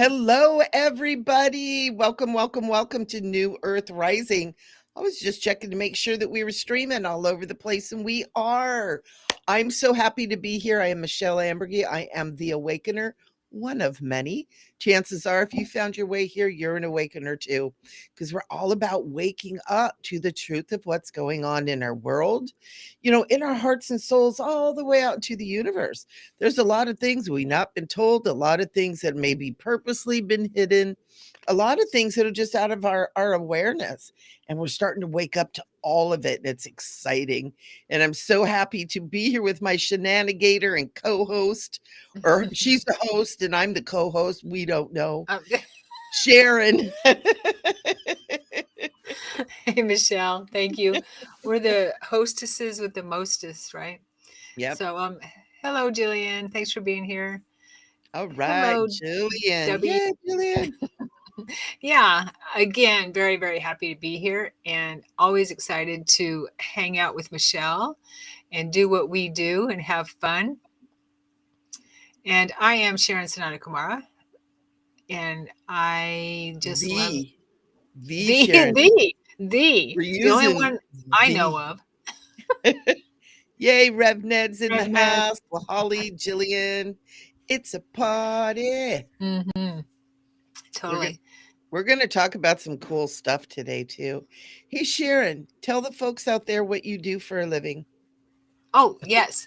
Hello, everybody. Welcome, welcome, welcome to New Earth Rising. I was just checking to make sure that we were streaming all over the place, and we are. I'm so happy to be here. I am Michele Ambergy. I am the Awakener, one of many. Chances are, if you found your way here, you're an Awakener too, because we're all about waking up to the truth of what's going on in our world, in our hearts and souls, all the way out to the universe. There's a lot of things we've not been told, a lot of things that maybe purposely been hidden, a lot of things that are just out of our awareness. And we're starting to wake up to all of it. And it's exciting. And I'm so happy to be here with my shenanigator and co-host, or she's the host and I'm the co-host. We don't know. Sharon. Hey, Michele, thank you. We're the hostesses with the mostest, right? Yep. So, hello, Jillian. Thanks for being here. All right, Hello, Jillian. Debbie. Yeah, Jillian. Yeah, again, very, very happy to be here and always excited to hang out with Michele and do what we do and have fun. And I am Sharon Kumara, and I just love The the the, Sharon. the, We're the only using one I know the. of. Yay, Rev Ned's in the Redhead. house. Well, Holly, Jillian, it's a party. Mm-hmm. We're gonna Totally. we're gonna talk about some cool stuff today too. Hey Sharon, tell the folks out there what you do for a living. Oh, yes.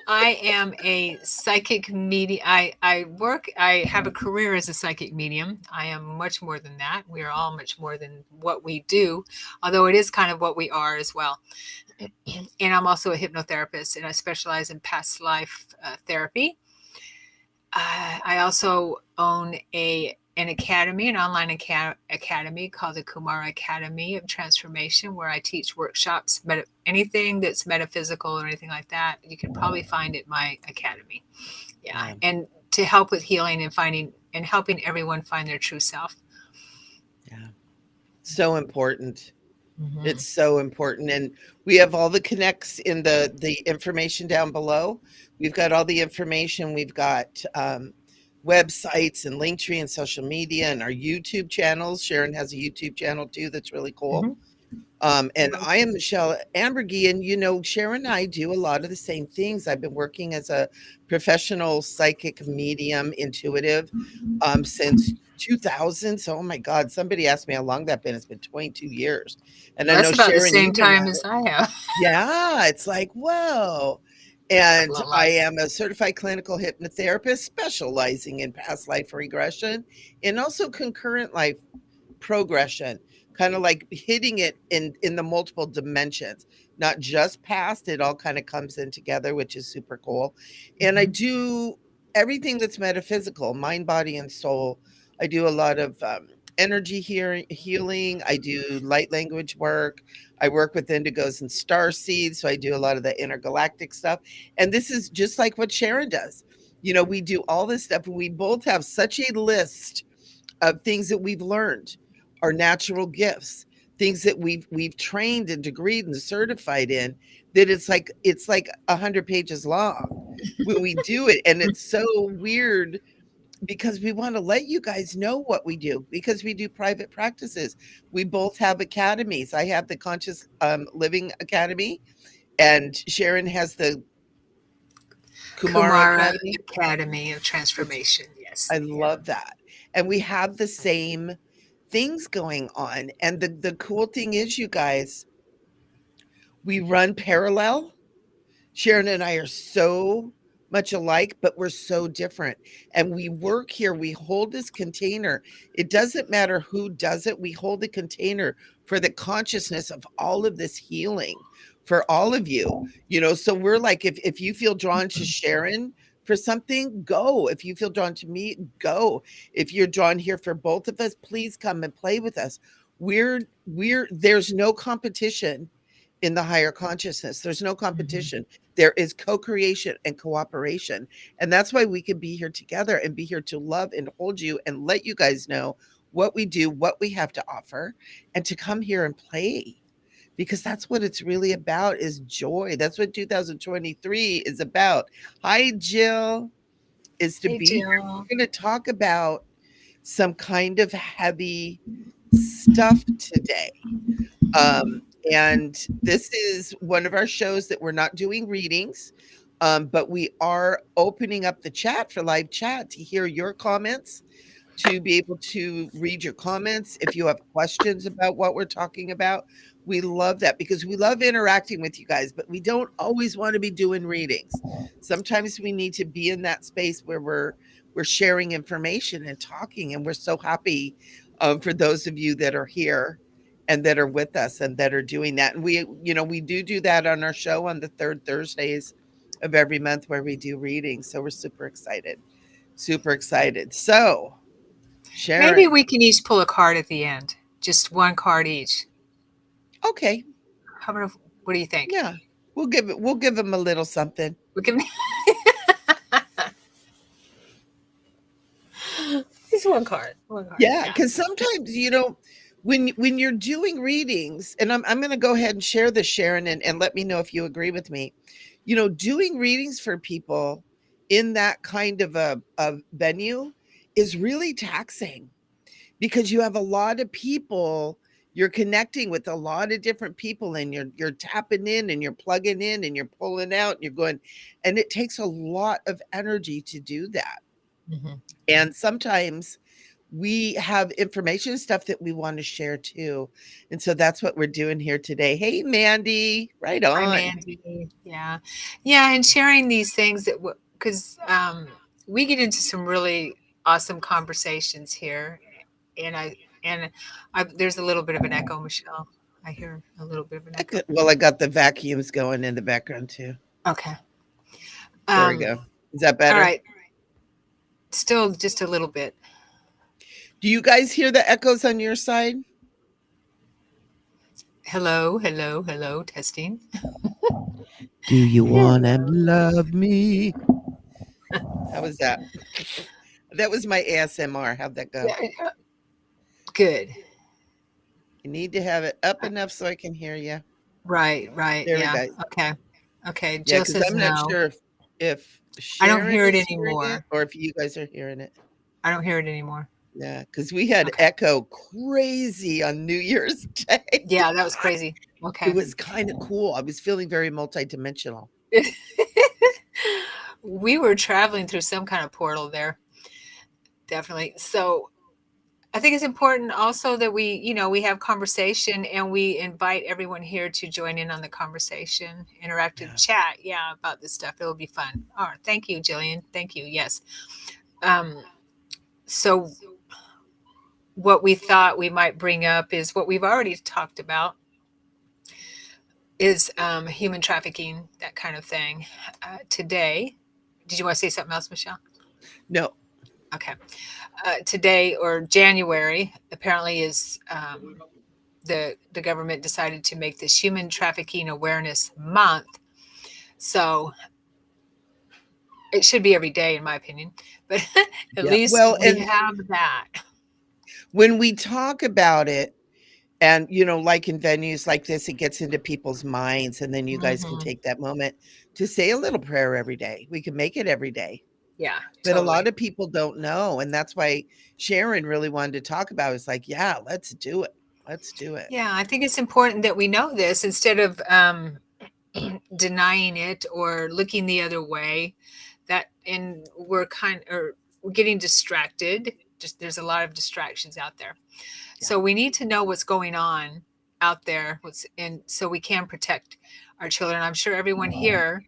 I am a psychic medium. I have a career as a psychic medium. I am much more than that. We are all much more than what we do, although it is kind of what we are as well. And I'm also a hypnotherapist, and I specialize in past life therapy. I also own an academy, an online academy called the Kumara Academy of Transformation, where I teach workshops. But anything that's metaphysical or anything like that, you can probably find at my academy. Yeah, Yeah, and to help with healing and finding and helping everyone find their true self. yeah. So important. Mm-hmm. It's so important. And we have all the connects in the information down below. We've got all the information. We've got websites and Linktree and social media and our YouTube channels. Sharon has a YouTube channel too that's really cool. Mm-hmm. And I am Michele Ambergy, and Sharon and I do a lot of the same things. I've been working as a professional psychic medium, intuitive, since 2000. So, oh my God, somebody asked me how long that been. It's been 22 years, and I That's know about the Sharon, same you've been time at as it. I have. Yeah, it's like whoa. Couple And of I lives. am a certified clinical hypnotherapist specializing in past life regression and also concurrent life progression, kind of like hitting it in the multiple dimensions, not just past. It all kind of comes in together, which is super cool. And I Mm-hmm. do everything that's metaphysical, mind, body, and soul. I do a lot of energy healing. I do light language work. I work with indigos and star seeds, so I do a lot of the intergalactic stuff. And this is just like what Sharon does. We do all this stuff, and we both have such a list of things that we've learned, our natural gifts, things that we've trained and degreed and certified in, that it's like 100 pages long when we do it. And it's so weird because we want to let you guys know what we do, because we do private practices. We both have academies. I have the Conscious Living Academy, and Sharon has the Kumara Kumara Academy, Academy of which Transformation. Yes. I Yeah. love that. And we have the same things going on. And the cool thing is, you guys, we run parallel. Sharon and I are so much alike, but we're so different. And we work here, we hold this container. It doesn't matter who does it, we hold the container for the consciousness of all of this healing for all of you. So we're like, if you feel drawn to Sharon for something, go. If you feel drawn to me, go. If you're drawn here for both of us, please come and play with us. We're there's no competition in the higher consciousness. There's no Mm-hmm. competition. There is co-creation and cooperation. And that's why we can be here together and be here to love and hold you and let you guys know what we do, what we have to offer, and to come here and play. Because that's what it's really about, is joy. That's what 2023 is about. Hi, Jill, is to Hey, be here. Jill. We're going to talk about, some kind of heavy stuff today. Um, and this is one of our shows that we're not doing readings, but we are opening up the chat for live chat to hear your comments, to be able to read your comments. If you have questions about what we're talking about, we love that because we love interacting with you guys, but we don't always want to be doing readings. Sometimes we need to be in that space where we're sharing information and talking, and we're so happy for those of you that are here and that are with us and that are doing that. And we do that on our show on the third Thursdays of every month where we do readings. So we're super excited. Super excited. So, Maybe Sharon. we can each pull a card at the end, just one card each. Okay. How about, what do you think? Yeah. We'll give them a little something. We can. Just one card. One card. Yeah, Yeah. because sometimes, when you're doing readings, and I'm gonna go ahead and share this, Sharon, and let me know if you agree with me. Doing readings for people in that kind of a venue is really taxing because you have a lot of people, you're connecting with a lot of different people, and you're tapping in and you're plugging in and you're pulling out and you're going, and it takes a lot of energy to do that. Mhm. And sometimes we have information stuff that we want to share too. And so that's what we're doing here today. Hey, Mandy, right Hi, on. Mandy. Yeah. Yeah. And sharing these things that, because we get into some really awesome conversations here. And there's a little bit of an echo, Michelle. I hear a little bit of an echo. Well, I got the vacuums going in the background too. Okay. There we Um, go. Is that all better? right. Still just a little bit. Do you guys hear the echoes on your side? Hello, hello, hello, testing. Do you want to Hello. love me? How was that? That was my ASMR. How'd that go? Yeah, good. You need to have it up enough so I can hear you. Right, right. There we Yeah. go. Okay. Okay. Yeah, Jill because says I'm not no. sure if I don't Sharon hear it is hearing it anymore. or if you guys are hearing it. I don't hear it anymore. Yeah, because we had Okay. echo crazy on New Year's Day. Yeah, that was crazy. It Okay. was kinda cool. I was feeling very multidimensional. We were traveling through some kind of portal there, definitely. So I think it's important also that we have conversation and we invite everyone here to join in on the conversation, interactive Yeah. chat. Yeah, about this stuff. It'll be fun. All right. Thank you, Jillian. Thank you. Yes. Um, so what we thought we might bring up is what we've already talked about is human trafficking, that kind of thing. Today, did you want to say something else, Michelle? No. Okay. Today or January apparently is the government decided to make this Human Trafficking Awareness Month. So it should be every day, in my opinion, but at Yeah. least Well, we and have that. when we talk about it and, like in venues like this, it gets into people's minds, and then you guys can Hmm. take that moment to say a little prayer every day. We can make it every day. Yeah, But a lot totally. of people don't know, and that's why Sharon really wanted to talk about it. It's like, "Yeah, let's do it. Let's do it." Yeah, I think it's important that we know this instead of denying it or looking the other way. That and we're getting distracted. Just there's a lot of distractions out there. Yeah. So we need to know what's going on out there, and so we can protect our children. I'm sure everyone here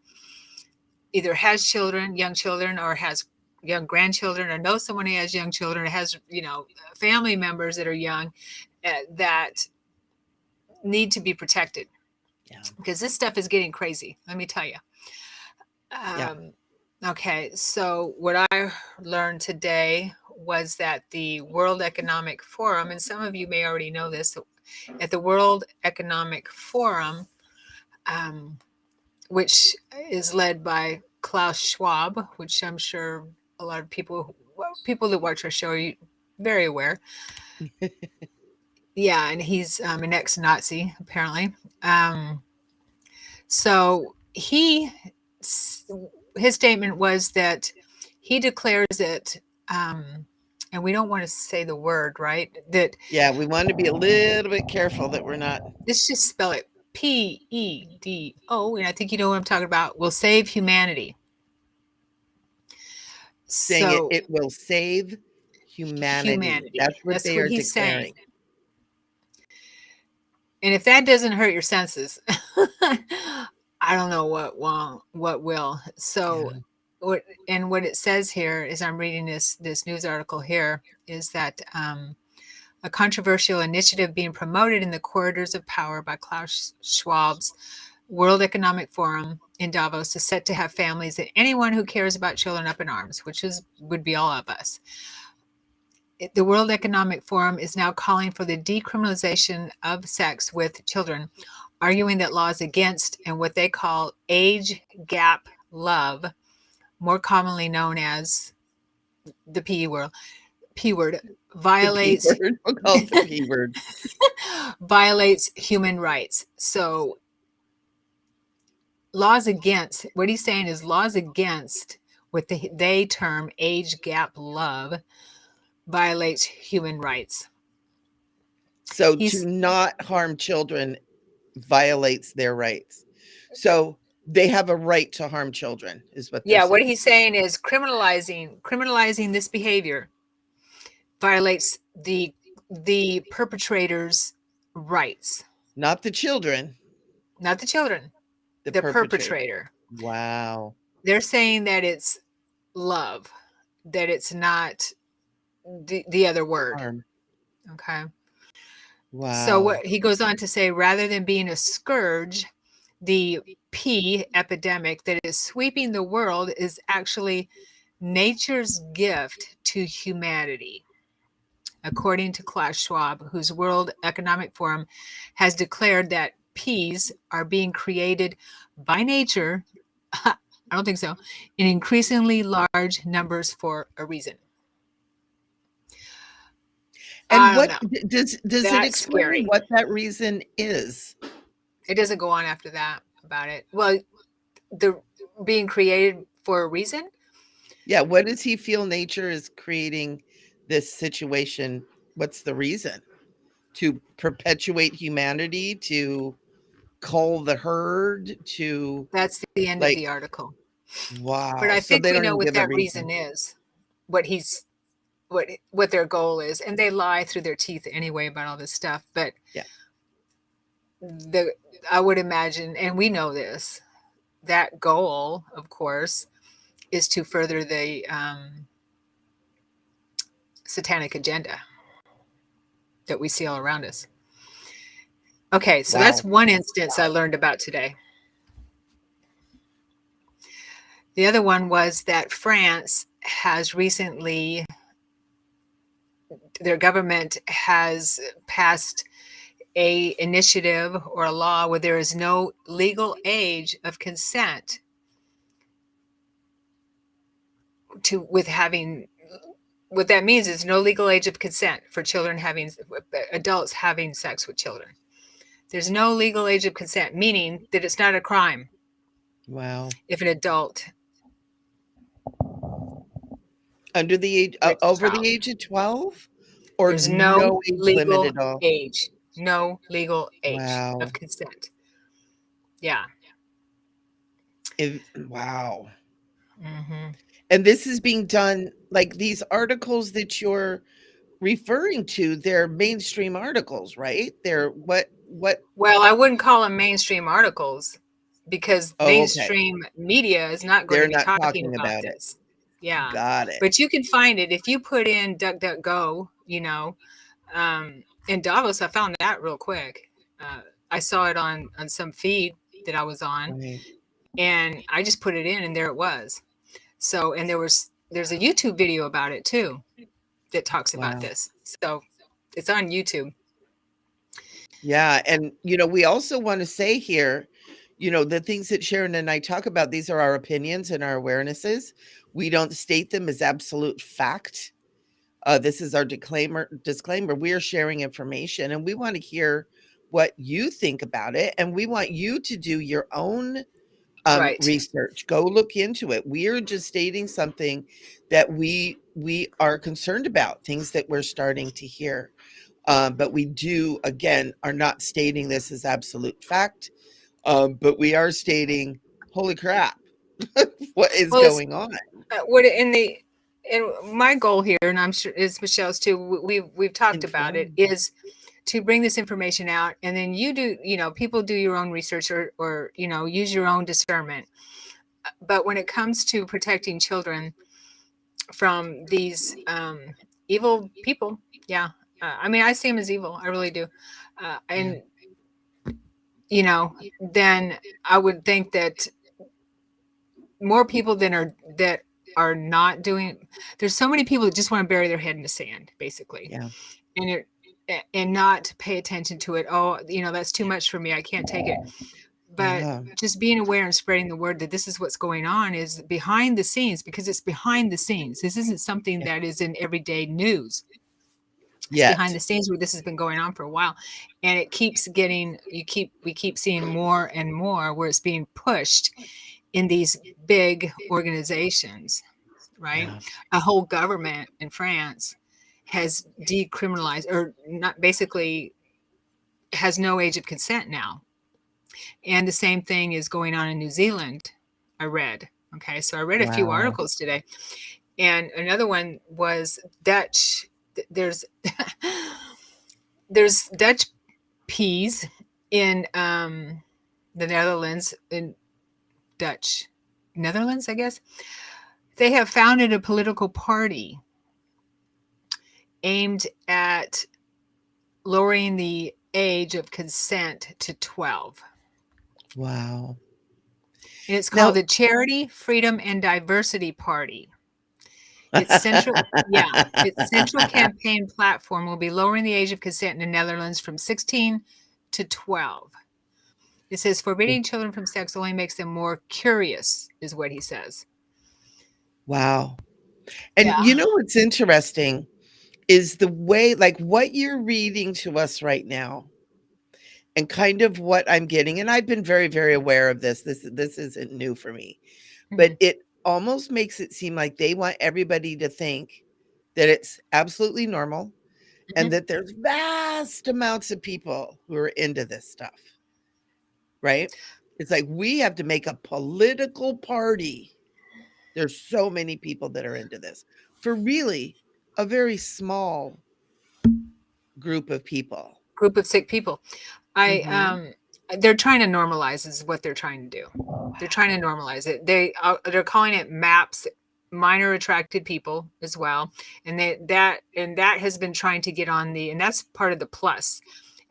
either has children, young children, or has young grandchildren, or knows someone who has young children, or has family members that are young that need to be protected Yeah. because this stuff is getting crazy. Let me tell you. Yeah. Um, okay, so what I learned today was that the World Economic Forum, and some of you may already know this, at the World Economic Forum, um, which is led by Klaus Schwab, which I'm sure a lot of people that watch our show are very aware. Yeah, and he's an ex-Nazi apparently. So his statement was that he declares it um, and we don't want to say the word, right? That Yeah, we want to be a little bit careful that we're not let's just spell it PEDO, and I think you know what I'm talking about. Will save humanity. saying it. So It will save humanity. humanity. That's what That's they what are he's saying. declaring. And if that doesn't hurt your senses, I don't know what won't, what will. So Yeah. what it says here is I'm reading this news article here is that a controversial initiative being promoted in the corridors of power by Klaus Schwab's World Economic Forum in Davos is set to have families and anyone who cares about children up in arms, which would be all of us. The World Economic Forum is now calling for the decriminalization of sex with children, arguing that laws against and what they call age gap love, more commonly known as the P word, The P violates word. We'll call it the P word. violates human rights. So laws against, what he's saying is laws against what they term age gap love violates human rights. So to He's not harm children violates their rights. So they have a right to harm children, is what they're Yeah, what saying. he's saying is criminalizing this behavior violates the perpetrator's rights, Not the children, not the children, the the perpetrator. perpetrator. Wow. They're saying that it's love, that it's not the other word. Harm. Okay. So Wow. what he goes on to say, rather than being a scourge, the P epidemic that is sweeping the world is actually nature's gift to humanity. According to Klaus Schwab, whose World Economic Forum has declared that Ps are being created by nature, I don't think so, in increasingly large numbers for a reason. And I don't what know. does it That's explain scary. what that reason is? It doesn't go on after that about it. Well, the being created for a reason. Yeah, what does he feel nature is creating this situation? What's the reason? To perpetuate humanity, to cull the herd, to That's the end of like the article. But wow. I So think they we don't know even what give a that reason. reason is. What he's what their goal is, and they lie through their teeth anyway about all this stuff. But Yeah. the I would imagine, and we know this, that goal, of course, is to further the satanic agenda that we see all around us. Okay, so that's Wow. one instance I learned about today. The other one was that France has recently, their government has passed a initiative or a law where there is no legal age of consent to with having what that means is no legal age of consent for children having adults having sex with children. There's no legal age of consent, meaning that it's not a crime Wow. if an adult Under the age rapes a over child. the age of 12 or There's no no age limit legal at all? age, no legal age of Wow. consent. Yeah. Wow. Hmm. And this is being done like these articles that you're referring to, they're mainstream articles, right? They're what Well, I wouldn't call them mainstream articles because oh, okay. mainstream media is not going to They're be not talking talking about about it. this. Yeah. Got it. But you can find it if you put in DuckDuckGo, in Davos. I found that real quick. I saw it on some feed that I was on, Right. and I just put it in, and there it was. So, and there's a YouTube video about it too that talks about Wow. this. So, it's on YouTube. Yeah, and we also want to say here, the things that Sharon and I talk about, these are our opinions and our awarenesses. We don't state them as absolute fact. This is our disclaimer. We are sharing information and we want to hear what you think about it. And we want you to do your own Right. research. Go look into it. We are just stating something that we are concerned about, things that we're starting to hear. But we do, again, are not stating this as absolute fact. But we are stating, holy crap, what is Well, it's going on? what in the and my goal here, and I'm sure is Michelle's too. We've talked about it. Inform. Is to bring this information out, and then you do. People do your own research, or use your own discernment. But when it comes to protecting children from these evil people, yeah, I mean, I see them as evil. I really do. Yeah. And then I would think that more people that are not doing. There's so many people that just want to bury their head in the sand, basically, Yeah. and not pay attention to it. Oh, that's too much for me. I can't take it. But Yeah. just being aware and spreading the word that this is what's going on is behind the scenes, because it's behind the scenes. This isn't something Yeah. that is in everyday news. It's behind Yet. the scenes where this has been going on for a while, and it keeps getting we keep seeing more and more where it's being pushed in these big organizations, right? Yeah. A whole government in France has decriminalized, or not, basically has no age of consent now. And the same thing is going on in New Zealand, I read. Okay, so I read a few Wow. articles today. And another one was Dutch. There's there's Dutch peas in the Netherlands, in Dutch Netherlands, I guess. They have founded a political party aimed at lowering the age of consent to 12. Wow. And it's called Now, the Charity, Freedom, and Diversity Party. Its central campaign platform will be lowering the age of consent in the Netherlands from 16 to 12. It says forbidding children from sex only makes them more curious, is what he says. wow. And Yeah. you know what's interesting is the way, like what you're reading to us right now, and kind of what I'm getting, and I've been very, very aware of this. This isn't new for me, but Mhm. it almost makes it seem like they want everybody to think that it's absolutely normal and Mhm. that there's vast amounts of people who are into this stuff, right? It's like we have to make a political party. There's so many people that are into this for really a very small group of people. Group of sick people. I Mhm. They're trying to normalize is what they're trying to do. They're trying to normalize it. They're calling it MAPS, minor attracted people as well, and that has been trying to get on and that's part of the plus,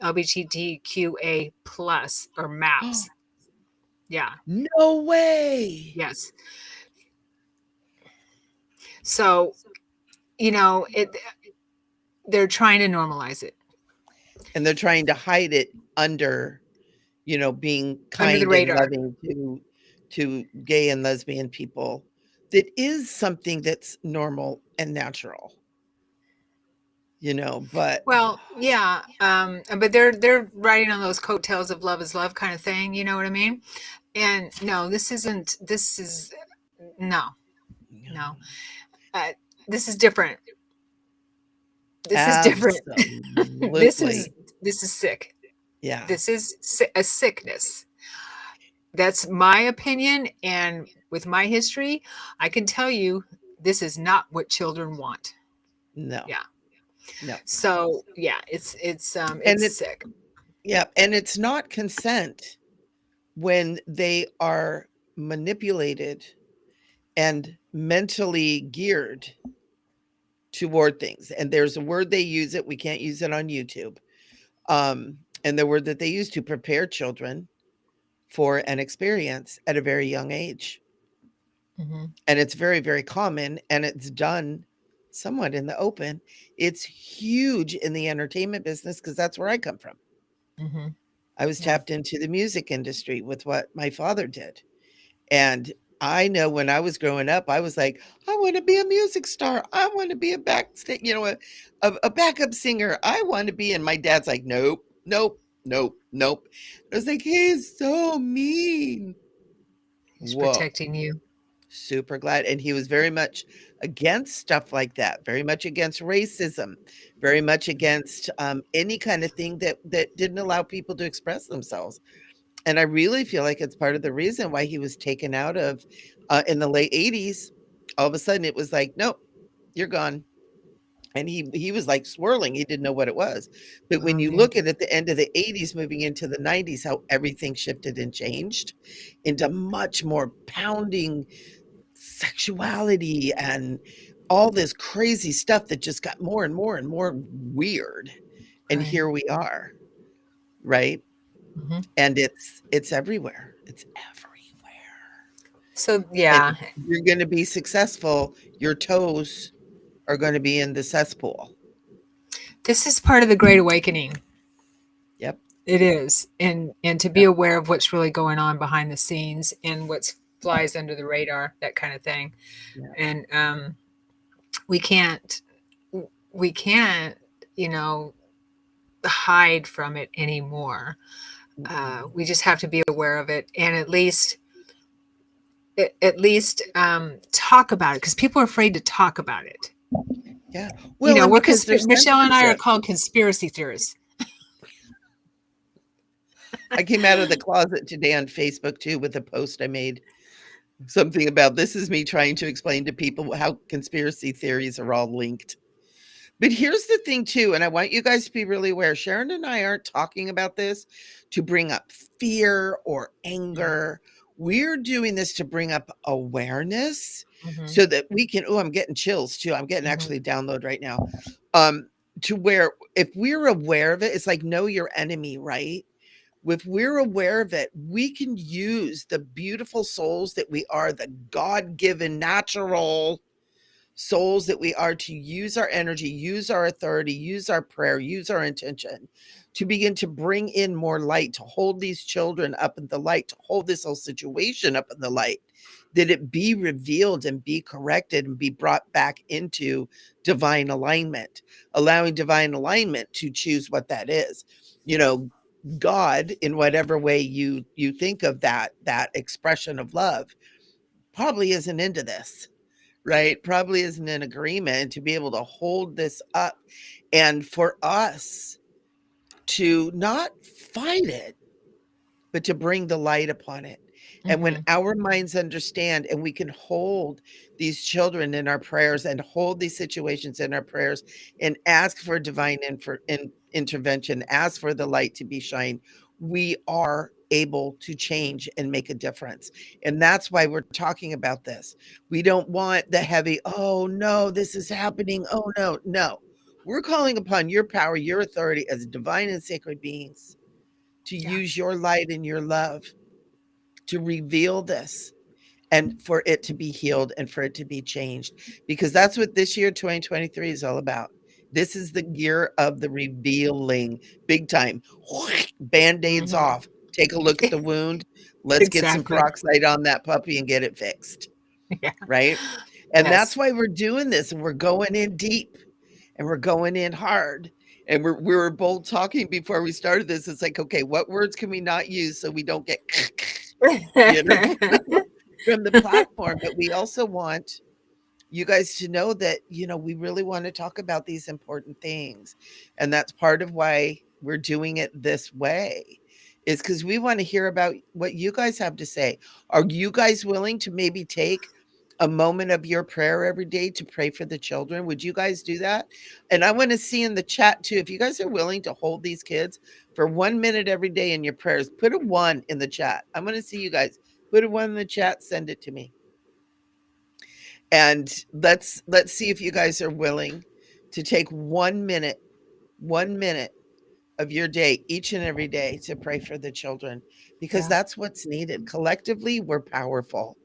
LGBTQA plus, or MAPS. Yeah. No way. Yes. So it they're trying to normalize it And they're trying to hide it under, being under the kind and radar. loving to gay and lesbian people. That is something that's normal and natural, but Well, yeah, but they're riding on those coattails of love is love kind of thing. You know what I mean? And no, this isn't. This is no, no. Uh, this is different. This is different. this is absolutely. this is sick. Yeah. This is a sickness. That's my opinion, and with my history, I can tell you this is not what children want. No. Yeah. No. So yeah, And it's it's sick. yeah, and it's not consent when they are manipulated and mentally geared toward things. And there's a word they use it, we can't use it on YouTube. And the word that they use to prepare children for an experience at a very young age. Hmm. And it's very, very common and it's done somewhat in the open. It's huge in the entertainment business because that's where I come from. Hmm. I was Yeah. tapped into the music industry with what my father did. And I know when I was growing up, I was like, I want to be a music star. I want to be a backstage, a backup singer. I want to be. And my dad's like, nope, nope, nope, nope. I was like, he's so mean. He's Whoa. protecting you. Super glad. And he was very much against stuff like that, very much against racism, very much against any kind of thing that didn't allow people to express themselves. And I really feel like it's part of the reason why he was taken out of in the late 80s. All of a sudden it was like, nope, you're gone. And he was like swirling. He didn't know what it was. But when Oh you dear. look at the end of the 80s, moving into the 90s, how everything shifted and changed into much more pounding sexuality and all this crazy stuff that just got more and more and more weird. And Right. here we are, right? Hmm. And it's everywhere. It's everywhere. So And yeah, if you're going to be successful, your toes are going to be in the cesspool. this is part of the Great Awakening. Yep. It is, and to be Yep. aware of what's really going on behind the scenes and what flies under the radar, that kind of thing. Yeah. And we can't, we can't, you know, hide from it anymore. Mm-mm. We just have to be aware of it, and at least talk about it, because people are afraid to talk about it. Yeah. You Well, know, and because they're Michelle and I are sensitive. called conspiracy theorists. I came out of the closet today on Facebook too with a post I made. Something about this is me trying to explain to people how conspiracy theories are all linked. But here's the thing too, and I want you guys to be really aware. Sharon and I aren't talking about this to bring up fear or anger. We're doing this to bring up awareness Mm-hmm. so that we can, oh, I'm getting chills too. I'm getting Mm-hmm. actually a download right now. Um, to where if we're aware of it, it's like know your enemy, right? If we're aware of it, we can use the beautiful souls that we are, the God given natural souls that we are, to use our energy, use our authority, use our prayer, use our intention to begin to bring in more light, to hold these children up in the light, to hold this whole situation up in the light, that it be revealed and be corrected and be brought back into divine alignment, allowing divine alignment to choose what that is. You know, God, in whatever way you think of that expression of love, probably isn't into this, right? Probably isn't in agreement to be able to hold this up and for us to not fight it, but to bring the light upon it. And when Mm-hmm. our minds understand and we can hold these children in our prayers and hold these situations in our prayers and ask for divine intervention, ask for the light to be shined, we are able to change and make a difference. And that's why we're talking about this. We don't want the heavy, oh no, this is happening. Oh no, no. We're calling upon your power, your authority as divine and sacred beings to Yeah. use your light and your love to reveal this and for it to be healed and for it to be changed. Because that's what this year, 2023, is all about. This is the year of the revealing, big time. Band aids Mm-hmm. off. Take a look at the wound. Let's get some Exactly. peroxide on that puppy and get it fixed. Yeah. Right. And that's Yes. why we're doing this. And we're going in deep and we're going in hard. And we were both talking before we started this. It's like, okay, what words can we not use so we don't get, you know, from the platform? But we also want you guys to know that, you know, we really want to talk about these important things. And that's part of why we're doing it this way, is because we want to hear about what you guys have to say. Are you guys willing to maybe take a moment of your prayer every day to pray for the children? Would you guys do that? And I want to see in the chat too, if you guys are willing to hold these kids for 1 minute every day in your prayers, put a one in the chat. I'm going to see you guys put a one in the chat, send it to me. And let's see if you guys are willing to take 1 minute, 1 minute of your day each and every day to pray for the children, because Yeah. that's what's needed. Collectively, we're powerful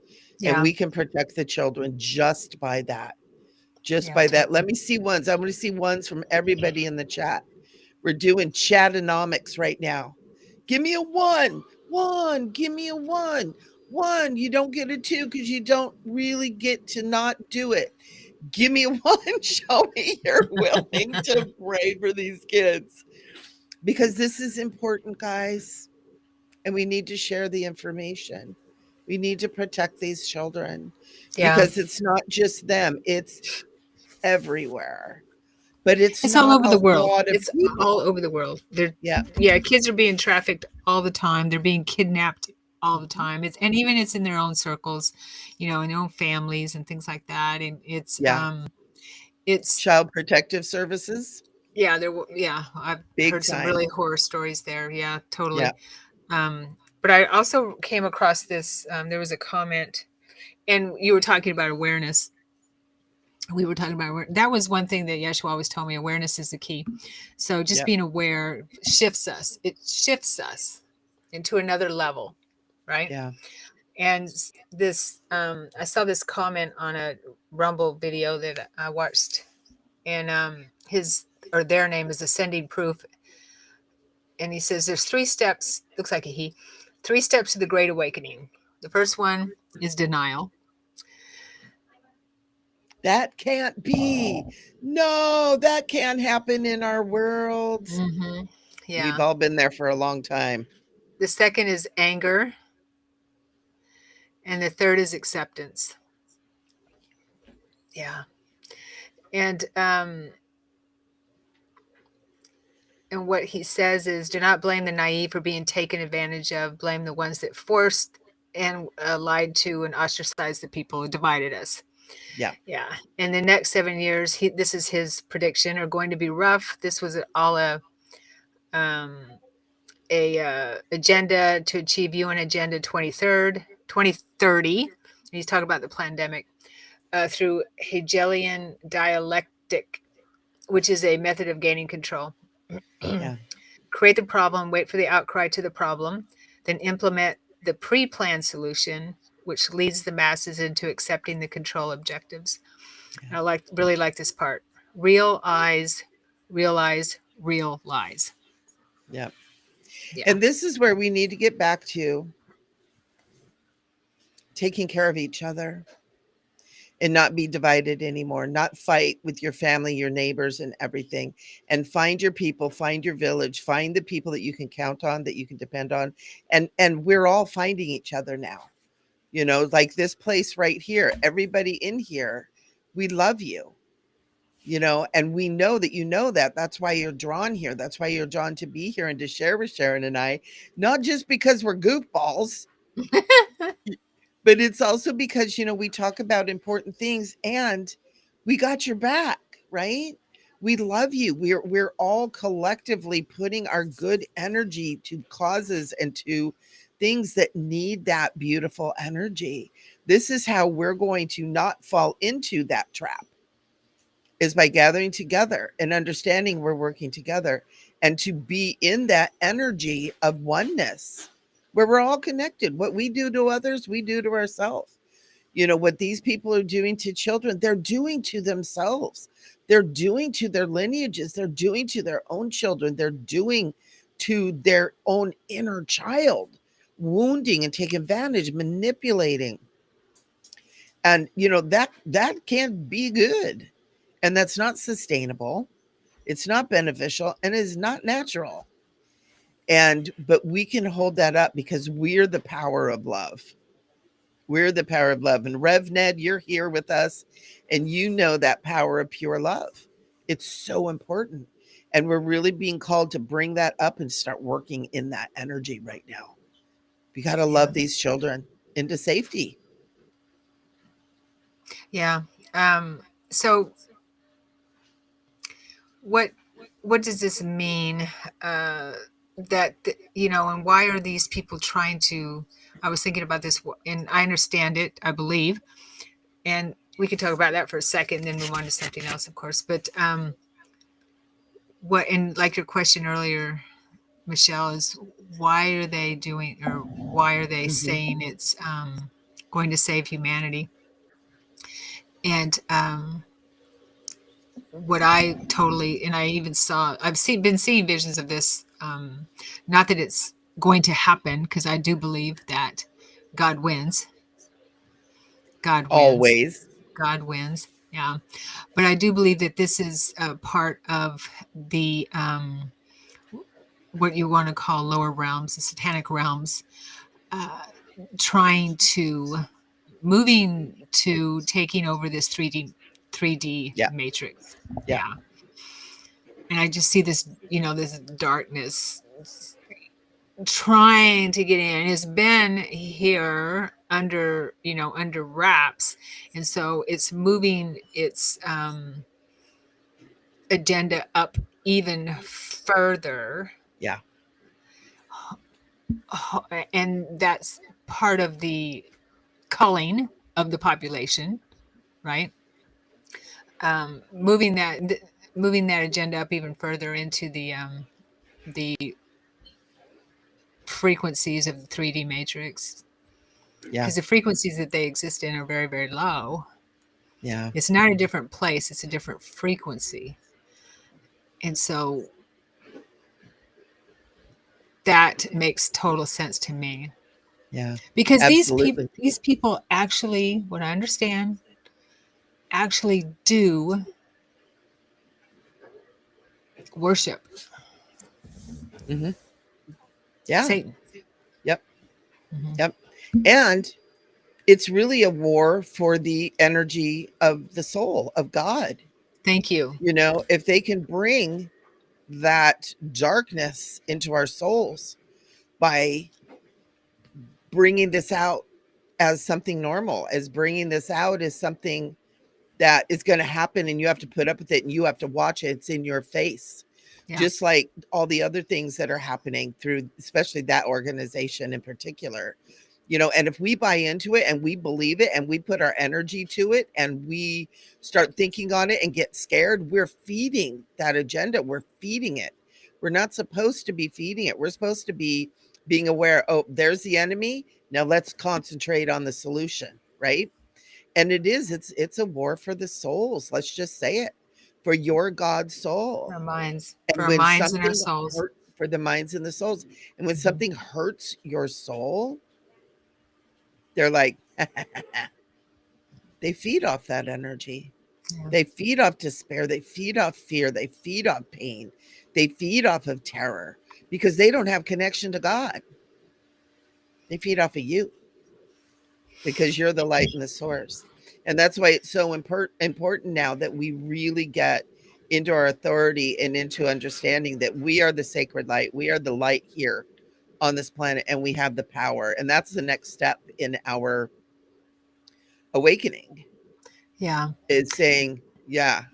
and Yeah. we can protect the children just by that. Just Yeah. by that. Totally. Let me see ones. I want to see ones from everybody in the chat. We're doing chatonomics right now. Give me a one. One. Give me a one. One. You don't get a two because you don't really get to not do it. Give me one. Show me you're willing to pray for these kids, because this is important, guys. And we need to share the information. We need to protect these children Yeah. because it's not just them, it's everywhere. But it's It's all not over a the world. lot of It's all people. over the world. They're Yeah. Yeah, kids are being trafficked all the time. They're being kidnapped all the Mhm. time. And even it's in their own circles, in their own families and things like that. And Yeah. it's Child Protective Services, yeah, yeah, I've big heard some time. really horror stories there. Yeah, Yeah. totally. But I also came across this. There was a comment, and you were talking about awareness. We were talking about that was one thing that Yeshua always told me. Awareness is the key. So just Yep. being aware shifts us. It shifts us into another level, right? Yeah. And this, I saw this comment on a Rumble video that I watched, and his or their name is Ascending Proof, and he says there's three steps. Looks like a he. Three steps to the Great Awakening. The first one is denial. That can't be. No, that can't happen in our world. Hmm. We've Yeah. all been there for a long time. The second is anger, and the third is acceptance. Yeah. And and what he says is, do not blame the naive for being taken advantage of. Blame the ones that forced and lied to and ostracized the people who divided us. Yeah. Yeah. In the next 7 years, this is his prediction, are going to be rough. This was all um, a agenda to achieve UN Agenda 2030. He's talking about the pandemic through Hegelian dialectic, which is a method of gaining control. Yeah. Create the problem, wait for the outcry to the problem, then implement the pre planned solution, which leads the masses into accepting the control objectives. Yeah. And really like this part. Real eyes, realize, real lies. Yeah. Yeah. And this is where we need to get back to taking care of each other and not be divided anymore, not fight with your family, your neighbors, and everything. And find your people, find your village, find the people that you can count on, that you can depend on. And we're all finding each other now. Like this place right here, everybody in here, we love you. And we know that that. That's why you're drawn here. That's why you're drawn to be here and to share with Sharon and I, not just because we're goofballs, but it's also because, we talk about important things and we got your back, right? We love you. We're all collectively putting our good energy to causes and to things that need that beautiful energy. This is how we're going to not fall into that trap, is by gathering together and understanding we're working together and to be in that energy of oneness where we're all connected. What we do to others, we do to ourselves. What these people are doing to children, they're doing to themselves. They're doing to their lineages. They're doing to their own children. They're doing to their own inner child, wounding and taking advantage, manipulating. And that can't be good. And that's not sustainable. It's not beneficial and is not natural. But we can hold that up because we're the power of love. We're the power of love. And Rev Ned, you're here with us, and you know that power of pure love. It's so important. And we're really being called to bring that up and start working in that energy right now. We got to Yeah. love these children into safety. Yeah. So what what does this mean? Uh, and why are these people trying to? I was thinking about this, and I understand it. I believe, and we could talk about that for a second, then move on to something else, of course. But what and like your question earlier, Michelle, is why are they doing, or why are they Mhm. saying it's going to save humanity? And what I totally, and I even been seeing visions of this. Not that it's going to happen, because I do believe that God wins. God wins. Always. God wins. Yeah, but I do believe that this is a part of the what you want to call lower realms, the satanic realms. trying to moving to taking over this 3D Yeah. matrix. Yeah. Yeah. And I just see this, this darkness trying to get in. It's been here under wraps. And so it's moving its agenda up even further. Yeah. And that's part of the culling of the population, right? Moving that agenda up even further into the frequencies of the 3D matrix, Yeah. because the frequencies that they exist in are very, very low. Yeah. It's not a different place; it's a different frequency, and so that makes total sense to me. Yeah. Because Absolutely. these people actually, what I understand, actually do worship Hmm. Yeah. Satan. Yep. Hmm. Yep. And it's really a war for the energy of the soul of God. Thank you. If they can bring that darkness into our souls by bringing this out as something normal, as bringing this out as something that is going to happen and you have to put up with it and you have to watch it. It's in your face. Yeah. Just like all the other things that are happening through, especially that organization in particular. And if we buy into it and we believe it and we put our energy to it and we start thinking on it and get scared, we're feeding that agenda. We're feeding it. We're not supposed to be feeding it. We're supposed to be being aware, oh, there's the enemy. Now let's concentrate on the solution, right? And it's a war for the souls. Let's just say it. For your God soul. For And our when minds and our something souls. hurt for the minds and the souls, and when Hmm. something hurts your soul, they're like, they feed off that energy. Yeah. They feed off despair. They feed off fear. They feed off pain. They feed off of terror because they don't have connection to God. They feed off of you because you're the light and the source. And that's why it's so important now that we really get into our authority and into understanding that we are the sacred light. We are the light here on this planet and we have the power. And that's the next step in our awakening Yeah. is saying, yeah,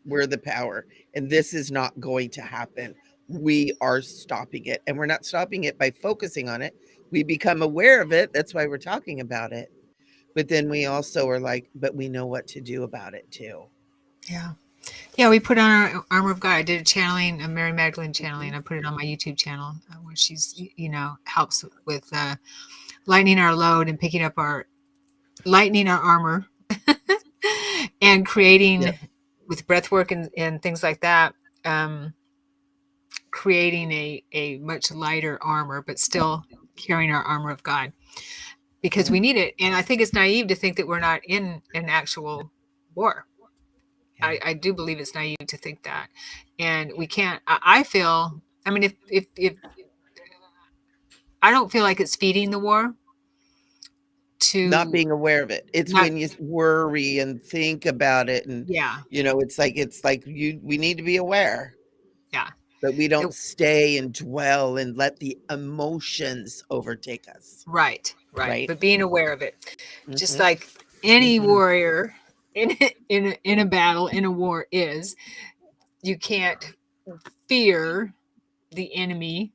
we're the power and this is not going to happen. We are stopping it, and we're not stopping it by focusing on it. We become aware of it. That's why we're talking about it. But then we also are like, but we know what to do about it too. Yeah. Yeah, we put on our armor of God. I did a channeling, a Mary Magdalene channeling. Mhm. I put it on my YouTube channel where she's, helps with lightening our load and picking up lightening our armor and creating Yep. with breath work and things like that, um, creating a much lighter armor, but still carrying our armor of God because Mhm. we need it. And I think it's naive to think that we're not in an actual war. Yeah. I do believe it's naive to think that, and we can't. I feel. I mean, if I don't feel like it's feeding the war Not to being aware of it. It's not. when you worry and think about it and Yeah, it's like we need to be aware, yeah, but we it, don't stay and dwell and let the emotions overtake us, right, right. right? But being aware of it, just Mhm. like any Mhm. warrior in a battle in a war is, you can't fear the enemy.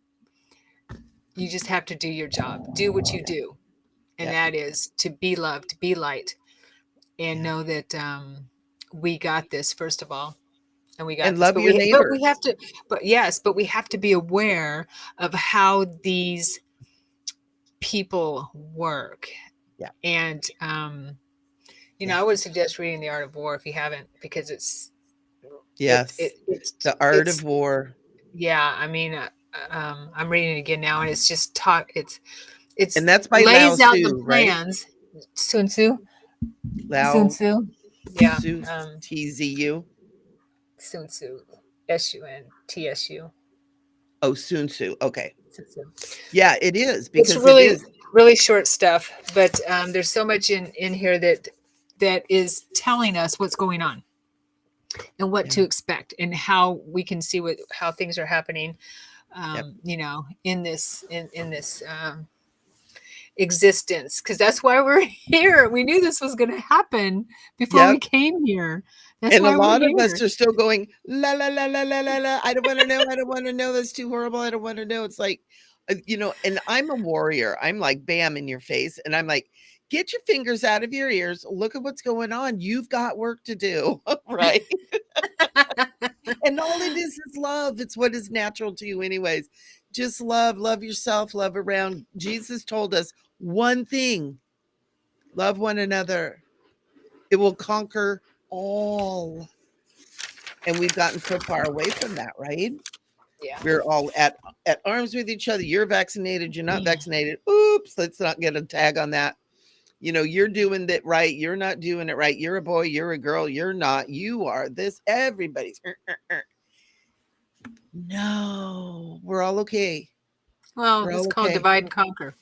You just have to do your job. Do what you Yeah. do, and Yep. that is to be loved, be light, and Yeah. know that we got this first of all, and we got And this. love But your we neighbor. have to. But yes, but we have to be aware of how these people work. Yeah. And Yeah. I would suggest reading The Art of War if you haven't, because it, Yes. it it's The art of it's war. yeah. I mean, I'm reading it again now, and it's just talk. It's And that's by Lao lays out the Tzu, right? plans. Sun Tzu. Sun Lao Tzu. Yeah. Tzu, TZU. Sun Tzu. SUNTSU. Oh, Sun Tzu. Okay. So Yeah, it is it's because it really is. really short stuff, but there's so much in here that is telling us what's going on and what Yeah. to expect and how we can see what how things are happening. Yep. You know, in this existence, because that's why we're here. We knew this was going to happen before we Yep. came here. That's And a why we're lot of us here. are still going, la la la la la la la. I don't want to know. I don't want to know. That's too horrible. I don't want to know. It's like, and I'm a warrior. I'm like, bam, in your face. And I'm like, get your fingers out of your ears. Look at what's going on. You've got work to do. Right. And all it is love. It's what is natural to you, anyways. Just love yourself, love around. Jesus told us one thing: love one another. It will conquer all. And we've gotten so far away from that, right? Yeah. We're all at arms with each other. You're vaccinated, you're not vaccinated. Oops, let's not get a tag on that. You're doing that right. You're not doing it right. You're a boy, you're a girl, you're not. You are this. Everybody's. No, we're all okay. Well, We're it's all called okay. divide and conquer.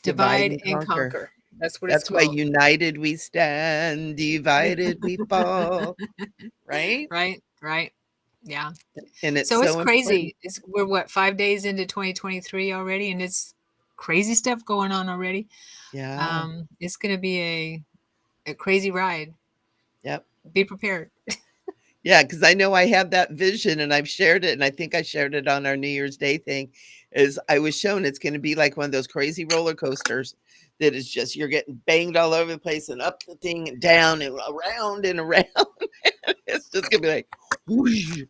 Divide Divide and and conquer. conquer. That's what it's That's why called. united we stand, divided we fall. Right? Right? Right. Yeah. And it's So it's so important. crazy. It's we're what 5 days into 2023 already, and it's crazy stuff going on already. Yeah. It's going to be a crazy ride. Yep. Be prepared. Yeah, because I know I had that vision and I've shared it, and I think I shared it on our New Year's Day thing. Is I was shown it's going to be like one of those crazy roller coasters that is just you're getting banged all over the place and up the thing and down and around and around. It's just going to be like, whoosh.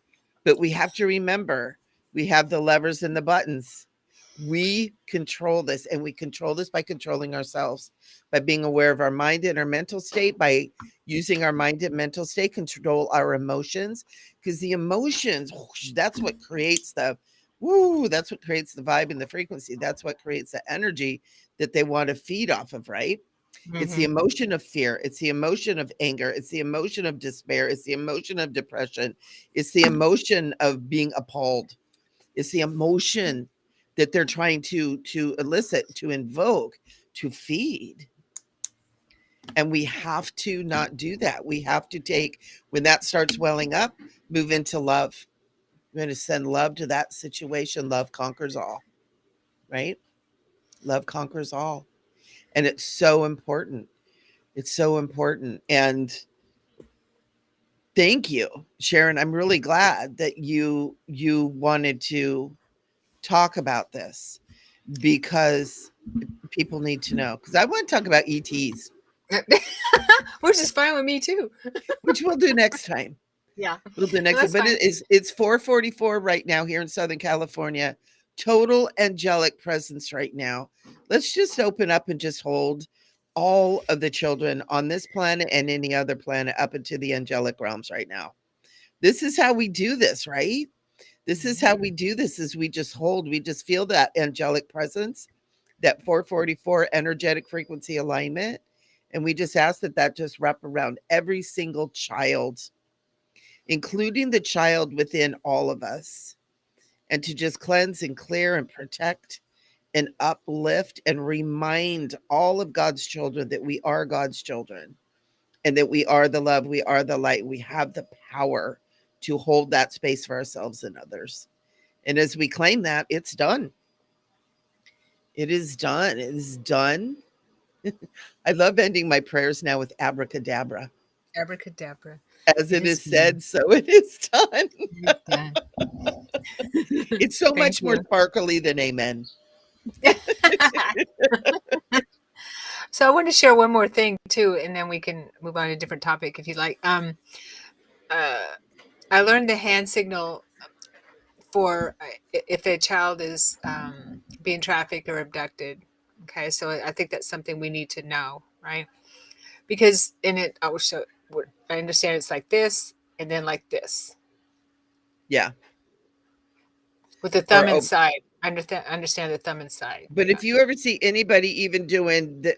But we have to remember we have the levers and the buttons. We control this, and we control this by controlling ourselves, by being aware of our mind and our mental state, by using our mind and mental state, control our emotions, because the emotions, whoosh, that's what creates the woo, that's what creates the vibe and the frequency. That's what creates the energy that they want to feed off of, right? It's the Hmm. emotion of fear. It's the emotion of anger. It's the emotion of despair. It's the emotion of depression. It's the emotion of being appalled. It's the emotion that they're trying to elicit, to invoke, to feed. And we have to not do that. We have to take when that starts welling up, move into love. We're going to send love to that situation. Love conquers all, right? Love conquers all. And it's so important. It's so important. And thank you, Sharon. I'm really glad that you wanted to talk about this because people need to know. Because I want to talk about ETs, Which is fine with me too. which we'll do next time. Yeah. We'll do No, next time. that's But fine. it's 4:44 right now here in Southern California. Total angelic presence right now. Let's just open up and just hold all of the children on this planet and any other planet up into the angelic realms right now. This is how we do this, right? This is how we do this is we just hold, we just feel that angelic presence, that 444 energetic frequency alignment. And we just ask that that just wrap around every single child, including the child within all of us, and to just cleanse and clear and protect and uplift and remind all of God's children that we are God's children and that we are the love, we are the light, we have the power to hold that space for ourselves and others. And as we claim that, it's done. It is done. It is done. I love ending my prayers now with abracadabra. Abracadabra. As It it is is done. said, so it is done. It is done. It's so Thank much more you. sparkly than amen. So I want to share one more thing too, and then we can move on to a different topic if you like. Uh, I learned the hand signal for if a child is being trafficked or abducted. Okay, so I think that's something we need to know, right? Because in it, I will show. I understand it's like this, and then like this Yeah. with the thumb Or oh, inside. I understand the thumb inside. but Yeah, if you ever see anybody even doing the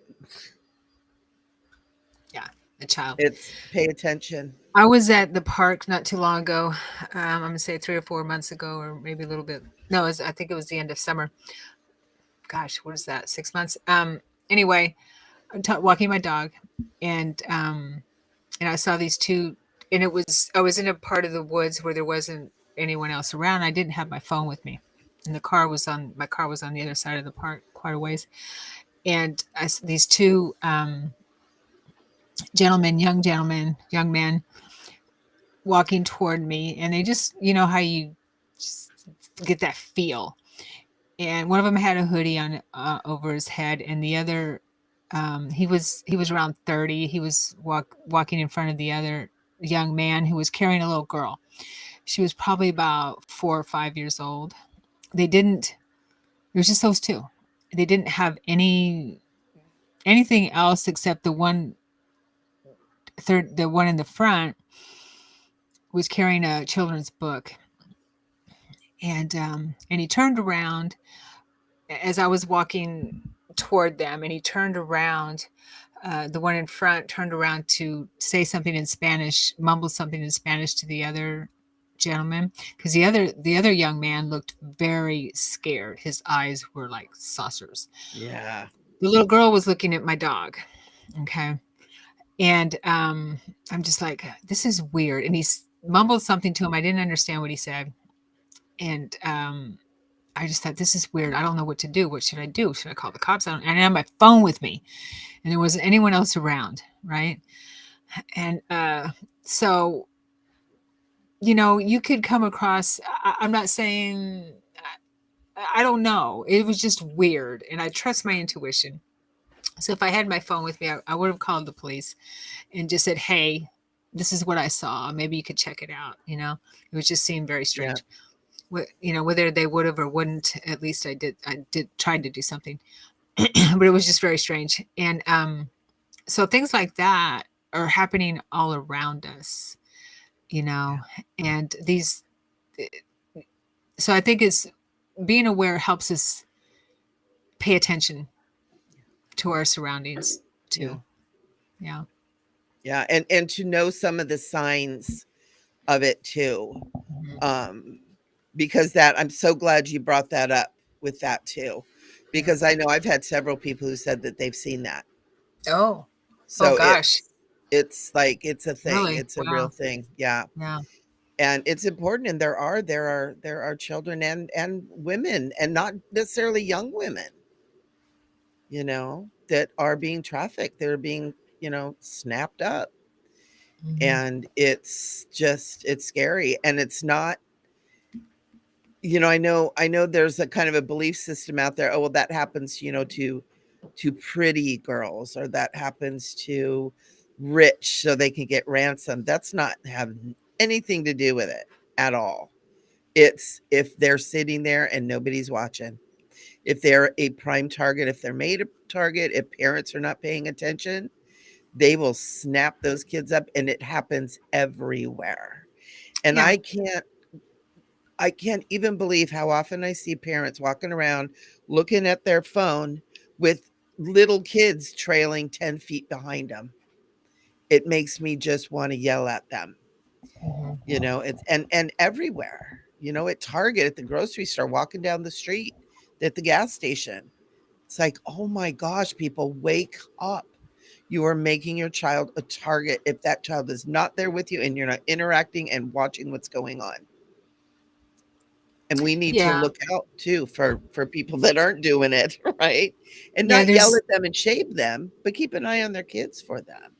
yeah. a child. It's pay attention. I was at the park not too long ago. I'm gonna say 3 or 4 months ago, or maybe a little bit. No, I think it was the end of summer. Gosh, what is that? 6 months. Anyway, walking my dog, and I saw these two, and I was in a part of the woods where there wasn't anyone else around. I didn't have my phone with me, and my car was on the other side of the park quite a ways, and these two young men walking toward me, and they just, you know how you just get that feel. And one of them had a hoodie on over his head, and the other, he was around 30. He was walking in front of the other young man who was carrying a little girl. She was probably about 4 or 5 years old. They didn't. It was just those two. They didn't have anything else except the one in the front was carrying a children's book, and he turned around as I was walking toward them, and he turned around. The one in front turned around to say something in Spanish, mumbled something in Spanish to the other gentleman, because the other young man looked very scared. His eyes were like saucers. Yeah. The little girl was looking at my dog. Okay, and I'm just like, this is weird. And he mumbled something to him. I didn't understand what he said, and I just thought, this is weird. I don't know what to do. What should I do? Should I call the cops? I had my phone with me, and there wasn't anyone else around, right? And so, you could come across. I'm not saying. I don't know. It was just weird, and I trust my intuition. So if I had my phone with me, I would have called the police and just said, "Hey, this is what I saw. Maybe you could check it out." It was just seemed very Yeah. strange. Whether they would have or wouldn't, at least I did tried to do something, but it was just very strange. And so things like that are happening all around us, you Yeah. know, and these. So I think it's being aware helps us pay attention to our surroundings Yeah. too. Yeah. Yeah. And to know some of the signs of it too. Mhm. Um, because that I'm so glad you brought that up with that too. Yeah. Because I know I've had several people who said that they've seen that. Oh. Oh So gosh. it's like it's a thing. Really? It's a real Wow. thing. Yeah. Yeah. And it's important, and there are children and women, and not necessarily young women, that are being trafficked. They're being, snapped up. Mhm. And it's scary. And it's not, I know there's a kind of a belief system out there. Oh, well, that happens, to pretty girls, or that happens to rich so they can get ransom. That's not have anything to do with it at all. It's if they're sitting there and nobody's watching. If they're a prime target, if they're made a target, if parents are not paying attention, they will snap those kids up, and it happens everywhere. And Yeah. I can't even believe how often I see parents walking around looking at their phone with little kids trailing 10 feet behind them. It makes me just want to yell at them. Mhm. It's and everywhere. At Target, at the grocery store, walking down the street, at the gas station. It's like, oh my gosh, people, wake up. You are making your child a target if that child is not there with you and you're not interacting and watching what's going on. And we need to Yeah. look out too for people that aren't doing it, right? And Yeah. not yell There's. at them and shame them, but keep an eye on their kids for them,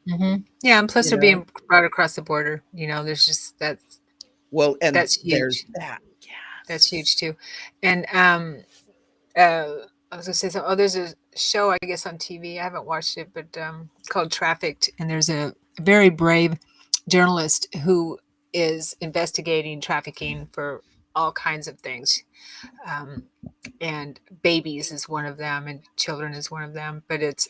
Yeah, and plus you they're know? being brought across the border. There's just Well, and that's there's huge. that. That's Yes. huge too. And I was gonna say so. Oh, there's a show I guess on TV. I haven't watched it, but called Trafficked, and there's a very brave journalist who is investigating trafficking for all kinds of things. Um, and babies is one of them, and children is one of them. But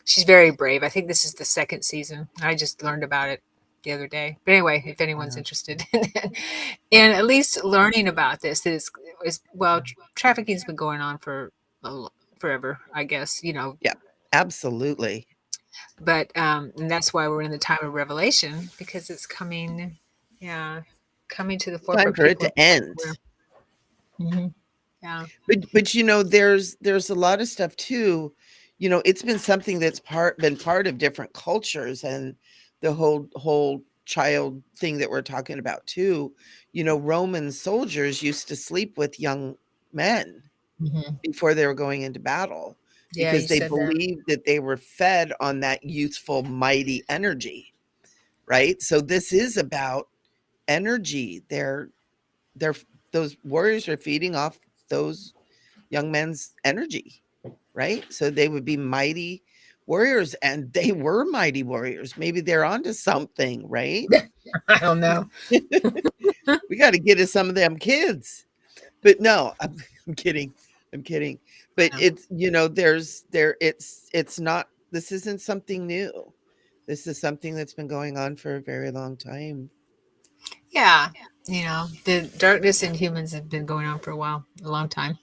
she's very brave. I think this is the second season. I just learned about it the other day. But anyway, if anyone's Yeah. interested, and at least learning about this is well, trafficking's been going on for forever, I guess. Yeah. Absolutely. But and that's why we're in the time of revelation, because it's coming, yeah, coming to the Time forefront. for it People are to becoming end. aware. Hmm. Yeah. But there's a lot of stuff too. It's been something that's been part of different cultures, and the whole child thing that we're talking about too. Roman soldiers used to sleep with young men Hmm. before they were going into battle Yeah, because you they said that. believed that they were fed on that youthful, mighty energy, right? So this is about energy. They're those warriors are feeding off those young men's energy, right? So they would be mighty warriors, and they were mighty warriors. Maybe they're onto something, right? I don't know. We got to get to some of them kids. But no, I'm kidding. I'm kidding. But I know. it's not, this isn't something new. This is something that's been going on for a very long time. Yeah, the darkness in humans have been going on for a while, a long time,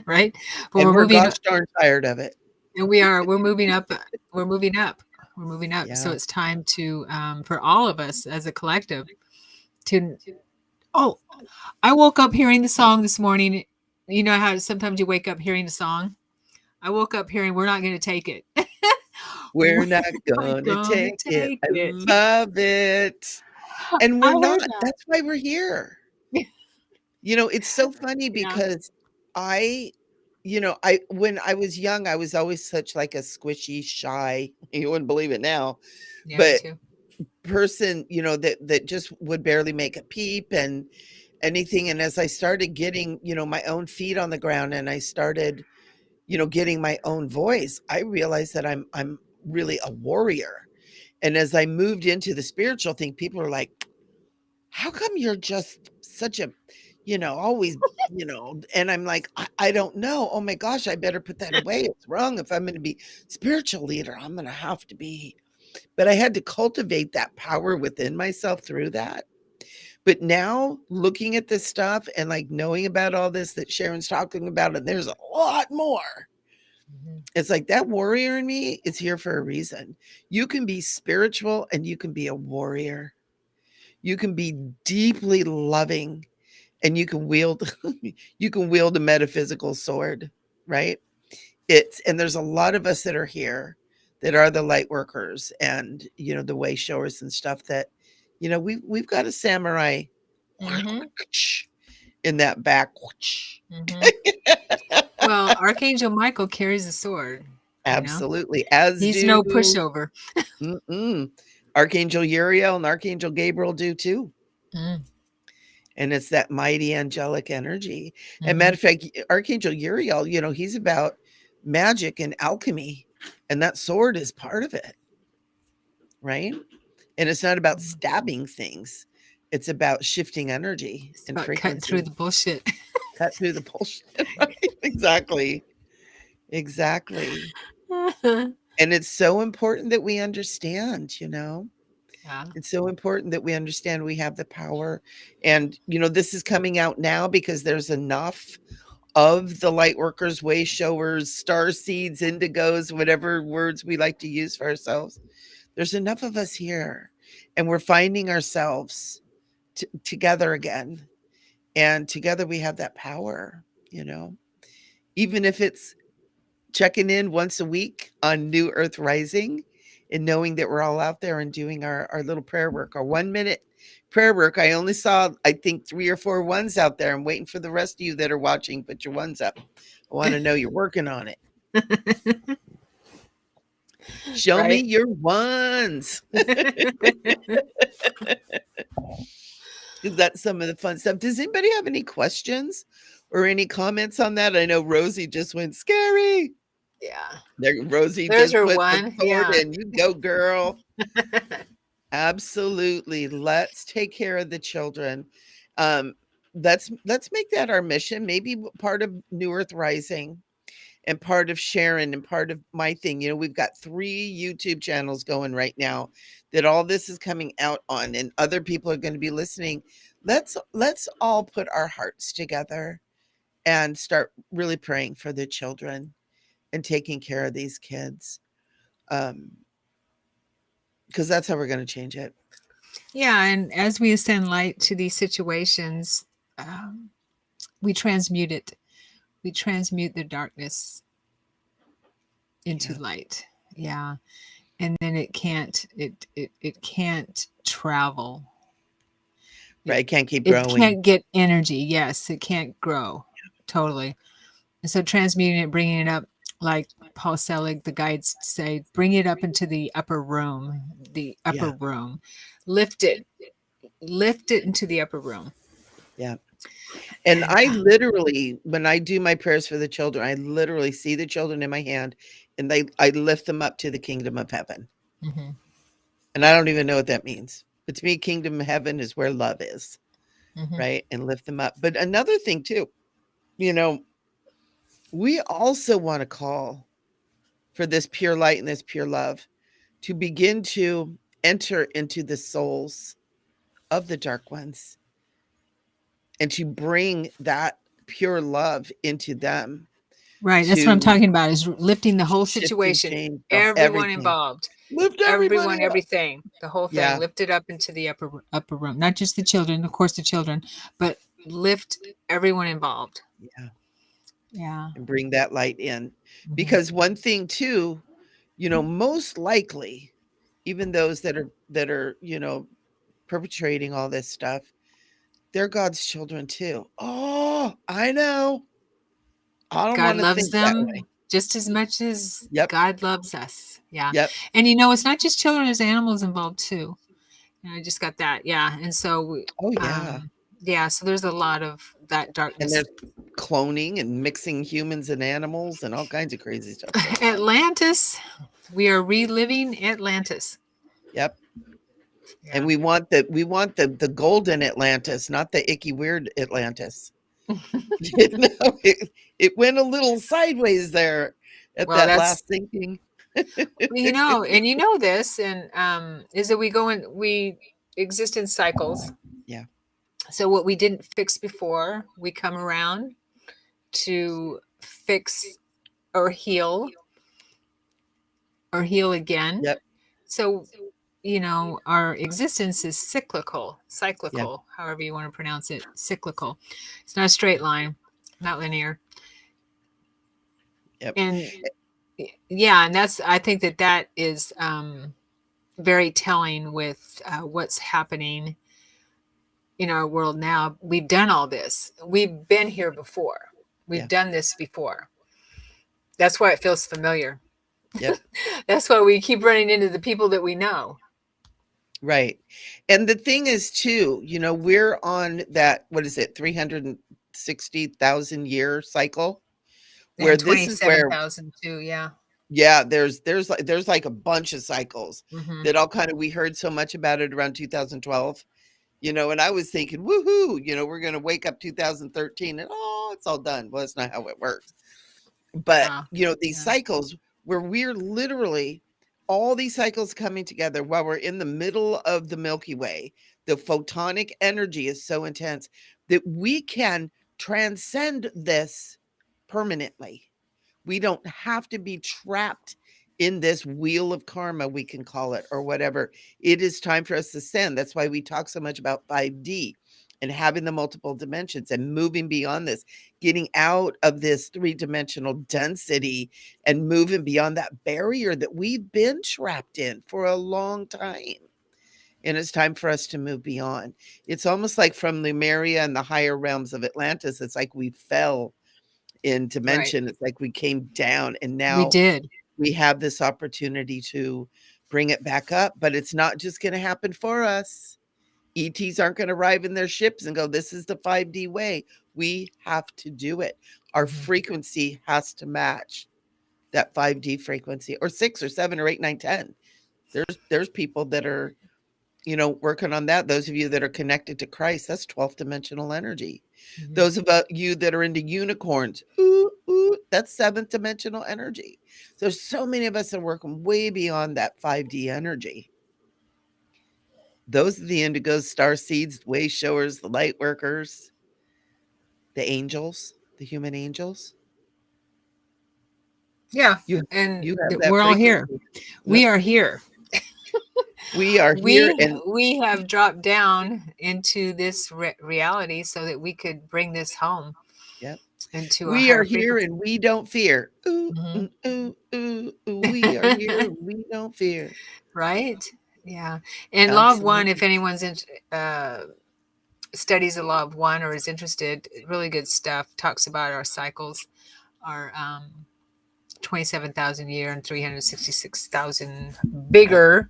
right? But And we're we're moving, gosh darn tired of it. and we're moving up. We're moving up. We're moving up. So Yeah. it's time to, for all of us as a collective, to. Oh, I woke up hearing the song this morning. You know how sometimes you wake up hearing a song. I woke up hearing "We're Not Going to Take It." We're We're not not gonna gonna take it. take I it. love it. And I we're not. heard that. That's why we're here. It's so funny Yeah. because I I when I was young, I was always such like a squishy, shy, you wouldn't believe it now, Yeah, me but too. person, that just would barely make a peep and anything. And as I started getting, my own feet on the ground, and I started, getting my own voice, I realized that I'm really a warrior. And as I moved into the spiritual thing, people are like, how come you're just such a, always, and I'm like, I don't know. Oh my gosh, I better put that away. It's wrong. If I'm going to be spiritual leader, I'm going to have to be. But I had to cultivate that power within myself through that. But now looking at this stuff and like knowing about all this that Sharon's talking about, and there's a lot more. Mhm. It's like that warrior in me is here for a reason. You can be spiritual and you can be a warrior. You can be deeply loving and you can wield you can wield a metaphysical sword, right? And there's a lot of us that are here that are the light workers and the way showers and stuff that we've got a samurai Mhm. in that back. Mhm. Well, Archangel Michael carries a sword, you know? Absolutely, as He's do no pushover. Archangel Uriel and Archangel Gabriel do too. Mm, And it's that mighty angelic energy. And matter mhm. of fact, Archangel Uriel, he's about magic and alchemy, and that sword is part of it, right? And it's not about Mhm. stabbing things. It's about shifting energy It's and about cutting through frequency. the bullshit. Cut through the bullshit, right? Exactly. Exactly. And it's so important that we understand. Yeah. It's so important that we understand we have the power. And, this is coming out now because there's enough of the light workers, way showers, star seeds, indigos, whatever words we like to use for ourselves. There's enough of us here, and we're finding ourselves together again. And together we have that power, even if it's checking in once a week on New Earth Rising and knowing that we're all out there and doing our little prayer work, our 1 minute prayer work. I only saw, I think, 3 or 4 ones out there. I'm waiting for the rest of you that are watching. Put your ones up. I want to know you're working on it. Show me Right? your ones. Is that some of the fun stuff? Does anybody have any questions or any comments on that? I know Rosie just went scary. Yeah. There, Rosie There's just her put the one. sword Yeah. in. You go, girl. Absolutely. Let's take care of the children. Um, let's make that our mission. Maybe part of New Earth Rising and part of Sharon and part of my thing. We've got 3 YouTube channels going right now that all this is coming out on, and other people are going to be listening. Let's all put our hearts together and start really praying for the children and taking care of these kids. um, because that's how we're going to change it. Yeah, and as we ascend light to these situations, um, we transmute it. We transmute the darkness into Yeah. light. Yeah, and then it can't travel. It Right. Can't keep it growing. can't get energy. Yes, it can't grow. Totally. And so transmuting it, bringing it up, like Paul Selig, the guides say, bring it up into the upper room. The upper Yeah. room, lift it into the upper room. Yeah. And And I literally, when I do my prayers for the children, I literally see the children in my hand and I lift them up to the kingdom of heaven. mhm, And I don't even know what that means. But to me, kingdom of heaven is where love is, mhm. right? And lift them up. But another thing too, you know, we also want to call for this pure light and this pure love to begin to enter into the souls of the dark ones and to bring that pure love into them Right, that's what I'm to talking about, is lifting the whole shift and situation, change everyone everything. involved, Lift everybody everyone, up. everything, the whole thing, Yeah, lift it up into the upper room. Not just the children, of course, the children, but lift everyone involved. yeah, Yeah. and bring that light in. Mhm. Because one thing too, most likely, even those that are, perpetrating all this stuff, they're God's children too. Oh, I know. I don't God want to loves think that way. them just as much as Yep, God loves us. Yeah. yep. And it's not just children, there's animals involved too. And I just got that. Yeah. And so Oh yeah. yeah, so there's a lot of that And darkness. there's cloning and mixing humans and animals and all kinds of crazy stuff going on. Atlantis, we are reliving Atlantis. Yep. And Yeah. we want the golden Atlantis, not the icky weird Atlantis. You know, it went a little sideways there at Well, that that's last thinking. well, and this, and is that we exist in cycles. Yeah. So what we didn't fix before, we come around to fix or heal again. Yep. So, our existence is Yep. cyclical, however you want to pronounce it, cyclical. It's not a straight line, not linear. Yep. And yeah, and I think that is very telling with what's happening in our world now. We've done all this. We've been here before. We've Yeah. done this before. That's why it feels familiar. Yep. That's why we keep running into the people that we know. Right. And the thing is too, we're on that, what is it, 360,000 year cycle where And this is where 27,000 too, yeah. yeah, there's like a bunch of cycles Mhm. that all kind of we heard so much about it around 2012, and I was thinking, woohoo, we're going to wake up 2013 and it's all done. Well, that's not how it works. But, Wow. these Yeah. cycles where we're literally all these cycles coming together while we're in the middle of the Milky Way, the photonic energy is so intense that we can transcend this permanently. We don't have to be trapped in this wheel of karma, we can call it, or whatever. It is time for us to ascend. That's why we talk so much about 5D and having the multiple dimensions and moving beyond this, getting out of this three-dimensional density and moving beyond that barrier that we've been trapped in for a long time. And it's time for us to move beyond. It's almost like from Lemuria and the higher realms of Atlantis, it's like we fell in Right. dimension. It's like we came down and We now did. we have this opportunity to bring it back up, but it's not just going to happen for us. ETs aren't going to arrive in their ships and go, this is the 5D way. We have to do it. Our Mhm. frequency has to match that 5D frequency, or 6 or 7 or 8, 9, 10. There's people that are, working on that. Those of you that are connected to Christ, that's 12th dimensional energy. Mhm. Those of you that are into unicorns, that's 7th dimensional energy. There's so many of us that are working way beyond that 5D energy. Those are the indigos, star seeds, way showers, the light workers, the angels, the human angels. Yeah, You and you have that we're all here. frequency. We Yep. are here. We are here, and We have dropped down into this reality so that we could bring this home yep. into a We are higher here frequency. and we don't fear. Ooh, Mhm. ooh, ooh, ooh. We are here and we don't fear. Right? Yeah. And Law of One, if Absolutely. anyone's uh, studies the Law of One or is interested, really good stuff. Talks about our cycles, our 27,000 year and 366,000 bigger.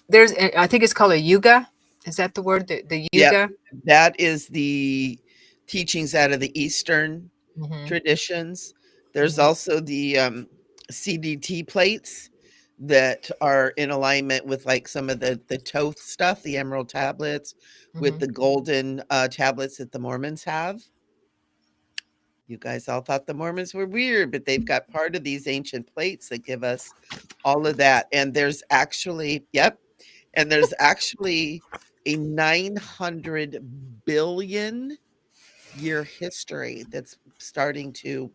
There's, I think it's called a yuga. Is that the word? The Yep. yuga? That is the teachings out of the Eastern Hmm. traditions. There's Hmm. also the CDT plates that are in alignment with like some of the Thoth stuff, the emerald tablets, with Hmm. the golden tablets that the Mormons have. You guys all thought the Mormons were weird, but they've got part of these ancient plates that give us all of that. And there's actually, yep, and there's actually a 900 billion year history that's starting to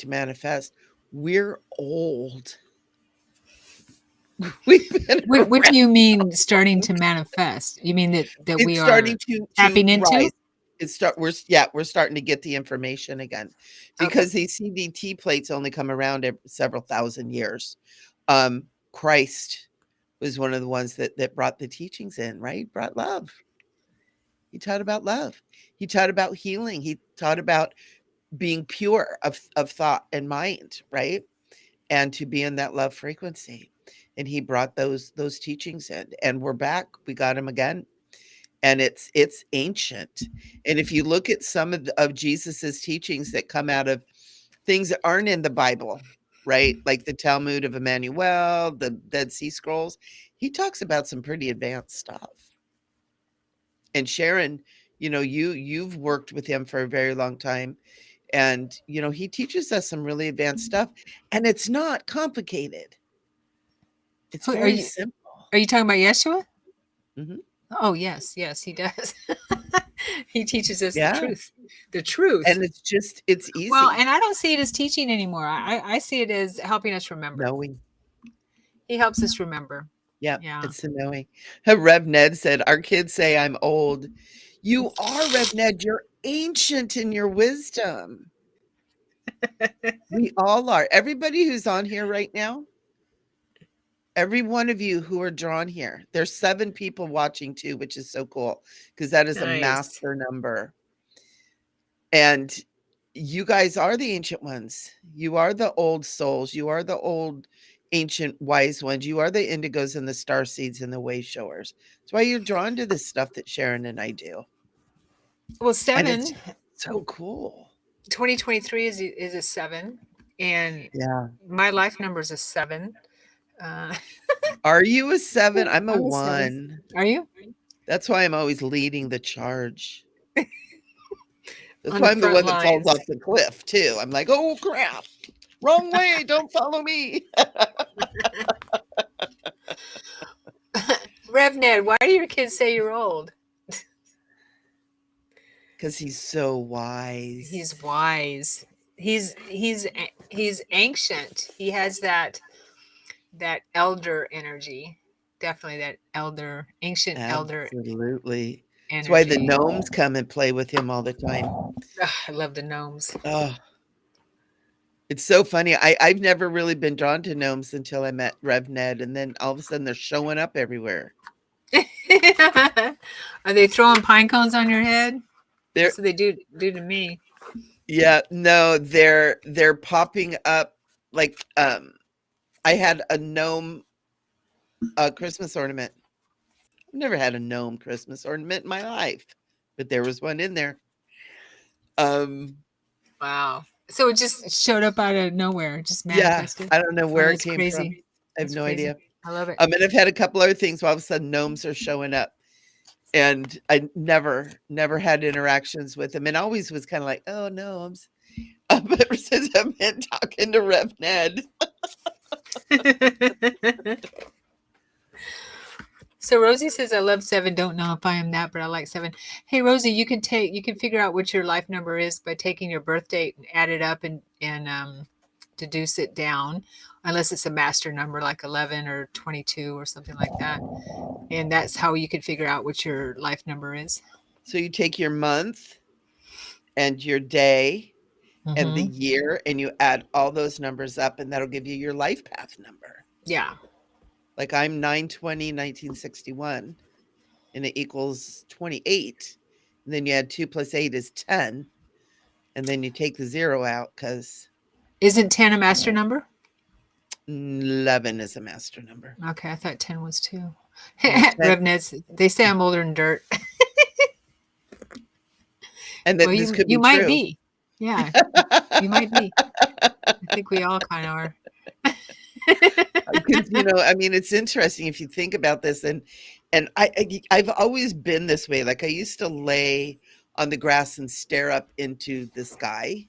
manifest. We're old. We've been What do around. you mean starting to manifest? You mean that we It's starting are to tapping into? rise. We're starting to get the information again, Okay. because these CDT plates only come around every several thousand years. Christ was one of the ones that brought the teachings in, right? Brought love. He taught about love. He taught about healing. He taught about being pure of thought and mind, right? And to be in that love frequency. And he brought those teachings in, and we're back. We got them again, and it's ancient. And if you look at some of Jesus's teachings that come out of things that aren't in the Bible, right? Like the Talmud of Emmanuel, the Dead Sea Scrolls, he talks about some pretty advanced stuff. And Sharon, you've worked with him for a very long time, and he teaches us some really advanced stuff, and it's not complicated. It's Who very simple. are you talking about Yeshua? Mhm. Oh yes, yes, he does. He teaches us the Yeah, truth. The truth. and it's Well, easy and I don't see it as teaching anymore. I see it as helping us remember. knowing. He helps us remember. Yeah, Yeah. it's the knowing. Rev Ned said, "Our kids say I'm old." You are, Rev Ned. You're ancient in your wisdom. We all are. Everybody who's on here right now, every one of you who are drawn here, there's 7 people watching too, which is so cool because that is a Nice. master number. And you guys are the ancient ones. You are the old souls. You are the old ancient wise ones. You are the indigos and the star seeds and the way showers. That's why you're drawn to this stuff that Sharon and I do. Well, And it's 7, so cool. 2023 is a 7, and Yeah. my life number is a 7. Uh, Are you a 7? I'm a I'm a 7. 1. Are you That's why I'm always leading the charge. That's on the why I'm the front one that falls lines? off the cliff too. I'm like, "Oh crap. Wrong way. Don't follow me." RevNed, why do your kids say you're old? Cuz he's so wise. He's wise. He's ancient. He has that elder energy. Definitely that elder, ancient elder Absolutely. That's why the energy. gnomes come and play with him all the time. Ugh, I love the gnomes. Oh, it's so funny. I've never really been drawn to gnomes until I met Rev Ned, and then all of a sudden they're showing up everywhere. Are they throwing pine cones on your head? They're That's what they do to me. Yeah, no, they're popping up like I had a gnome Christmas ornament. I've never had a gnome Christmas ornament in my life, but there was one in there. Um Wow. So it just showed up out of nowhere, just yeah, manifested. I don't know Oh, where it that's came from. crazy. I have That's no crazy. idea. I love it. And I've had a couple other things where all of a sudden gnomes are showing up, and I never had interactions with them, and always was kind of like, oh gnomes. But ever since I've been talking to Rev Ned, So Rosie says, "I love seven. Don't know if I am that, but I like seven." Hey Rosie, you can figure out what your life number is by taking your birth date and add it up and deduce it down, unless it's a master number like 11 or 22 or something like that. And that's how you can figure out what your life number is. So you take your month and your day and the Mm-hmm. year, and you add all those numbers up, and that'll give you your life path number. Yeah. Like I'm 9/20/1961, and it equals 28. And then you add 2 plus 8 is 10. And then you take the zero out because Isn't 10 a master number? 11 is a master number. Okay, I thought 10 was too. No, 10. Revnets, they say I'm older than dirt. And Well, that this could you be might true. be. Yeah, you might be. I think we all kind of are. Because I mean, it's interesting if you think about this, and I've always been this way. Like I used to lay on the grass and stare up into the sky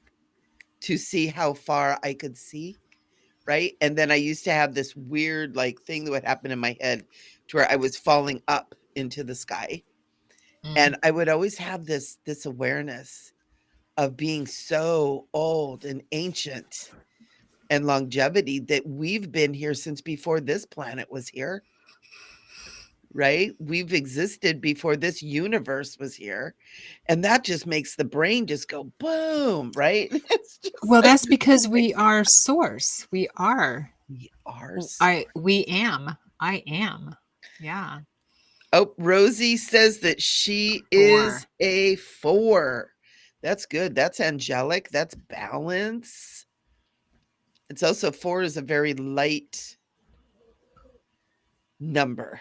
to see how far I could see, right? And then I used to have this weird like thing that would happen in my head to where I was falling up into the sky. Mm. And I would always have this awareness of being so old and ancient and longevity that we've been here since before this planet was here, right? We've existed before this universe was here. And that just makes the brain just go boom, right? It's just Well, like that's because we are source. We are. we are. We am. I am. Yeah. Oh, Rosie says that she is 4. a 4. That's good. That's angelic. That's balance. It's also 4 is a very light number.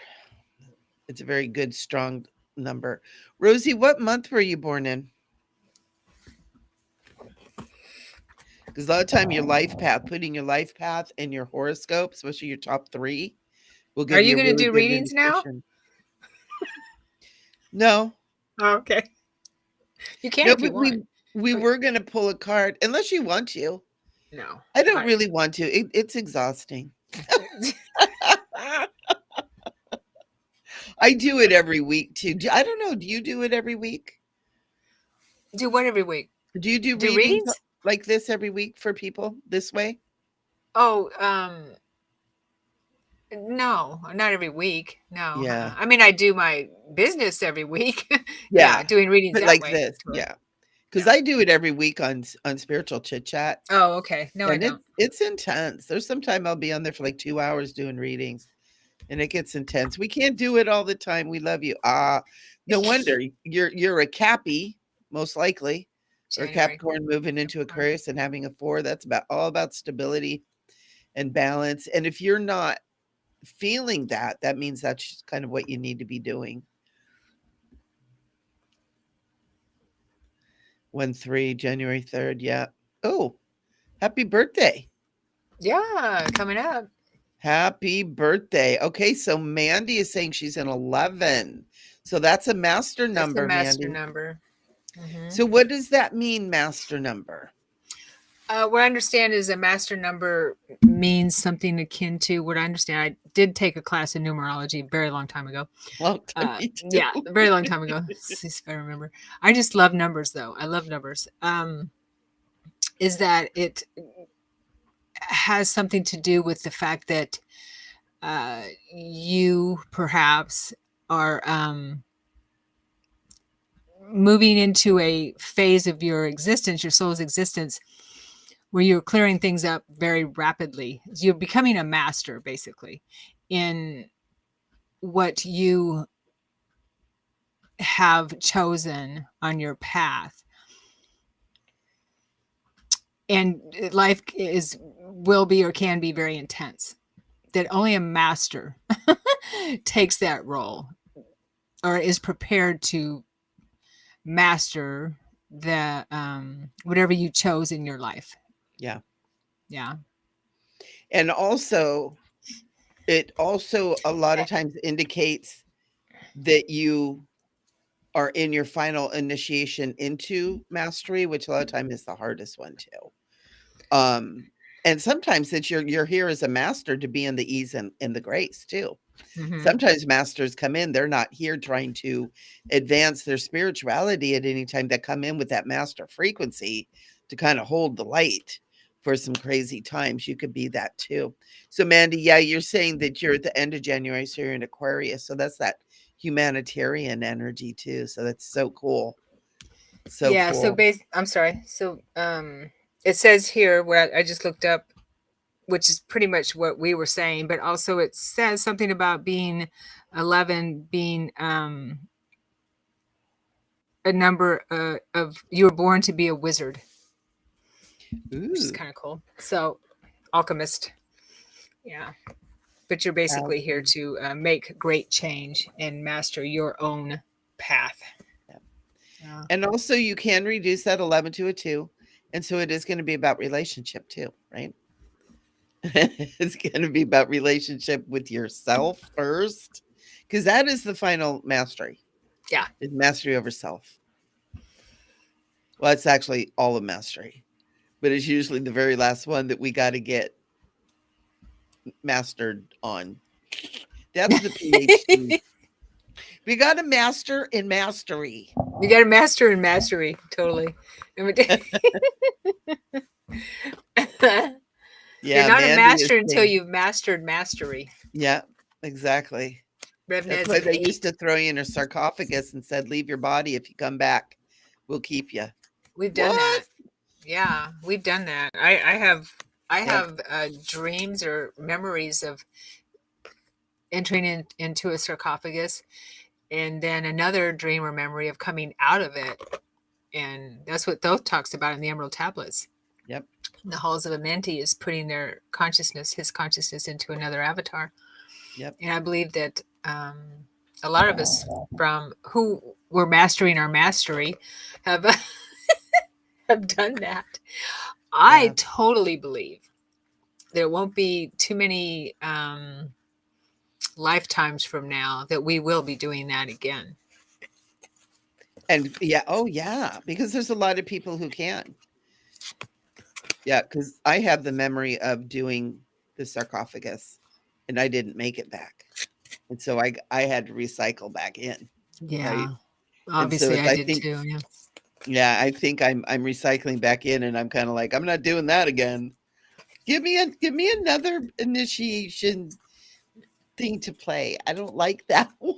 It's a very good, strong number. Rosie, what month were you born in? Because a lot of time your life path, putting your life path and your horoscope, especially your top 3, will Are give you you a going to really do good readings now? indication. No. Oh, okay. You can No, if you but want. we But were gonna pull a card, unless you want to. no. I don't I, really want to. It's exhausting. I do it every week too. I don't know. Do you do it every week? do what every week? Do you do Do readings readings? like this every week for people this way? Oh, no, not every week. No. Yeah. I mean, I do my business every week. Yeah, Yeah. doing readings But that like way. this, Sure. yeah. Because Yeah. I do it every week on Spiritual Chit Chat, Oh, okay. No, I and don't. it's intense. There's some time I'll be on there for like 2 hours doing readings, and it gets intense. We can't do it all the time. We love you. Ah, no wonder you're a Cappy, most likely, or a January. Capricorn moving into Capricorn. Aquarius and having a 4. That's about all about stability and balance. And if you're not feeling that, that means that's kind of what you need to be doing. 1/3, January 3rd. Yeah. Oh, happy birthday. Yeah, coming up. Happy birthday. Okay, so Mandy is saying she's an 11. So that's a master That's the number, master Mandy. number. Hmm. So what does that mean, master number? What I understand is a master number means something akin to what I understand. I did take a class in numerology a very long time ago. Long time me too. Yeah, a very long time ago. If I remember. I just love numbers, though. I love numbers. Is that it has something to do with the fact that you perhaps are moving into a phase of your existence, your soul's existence, where you're clearing things up very rapidly. You're becoming a master, basically, in what you have chosen on your path. And life will be or can be very intense. That only a master takes that role or is prepared to master the whatever you chose in your life. Yeah. Yeah. And also, it also a lot of times indicates that you are in your final initiation into mastery, which a lot of time is the hardest one too. Um, And sometimes it's you're here as a master to be in the ease and the grace too. Mm-hmm. Sometimes masters come in, they're not here trying to advance their spirituality at any time. They come in with that master frequency to kind of hold the light for some crazy times. You could be that too. So, Mandy, yeah, you're saying that you're at the end of January, so you're in Aquarius. So that's that humanitarian energy too. So that's so cool. So Yeah. So cool. I'm sorry. So it says here where I just looked up, which is pretty much what we were saying, but also it says something about being 11 being a number of you were born to be a wizard, which is Ooh. kind of cool. So alchemist, yeah. But you're basically here Alchemy. to make great change and master your own path. Yeah. Yeah. And also, you can reduce that 11 to a 2. And so it is going to be about relationship too, right? It's going to be about relationship with yourself first, because that is the final mastery, Yeah. is mastery over self. Well, it's actually all of mastery, but it's usually the very last one that we got to get mastered on. That's the PhD. We got to master in mastery. You got to master in mastery. Totally. You're Yeah, not a Mandy is master until saying, you've mastered mastery. yeah, exactly. That's Revned's why an they used to eight. throw you in a sarcophagus and said, leave your body. If you come back, we'll keep you. We've done What? that. Yeah, we've done that. I Yep. have dreams or memories of entering into a sarcophagus, and then another dream or memory of coming out of it. And that's what Thoth talks about in the Emerald Tablets. Yep. The halls of Amenti is putting their consciousness, his consciousness, into another avatar. Yep. And I believe that a lot of us from who were mastering our mastery have have done that. I Yeah. totally believe there won't be too many lifetimes from now that we will be doing that again. And yeah, oh yeah, because there's a lot of people who can. Yeah, because I have the memory of doing the sarcophagus and I didn't make it back. And so I had to recycle back in, right? Yeah, And so obviously it's I I did think too. Yeah, yeah, I think I'm recycling back in and I'm kind of like, I'm not doing that again. Give me another initiation thing to play. I don't like that one.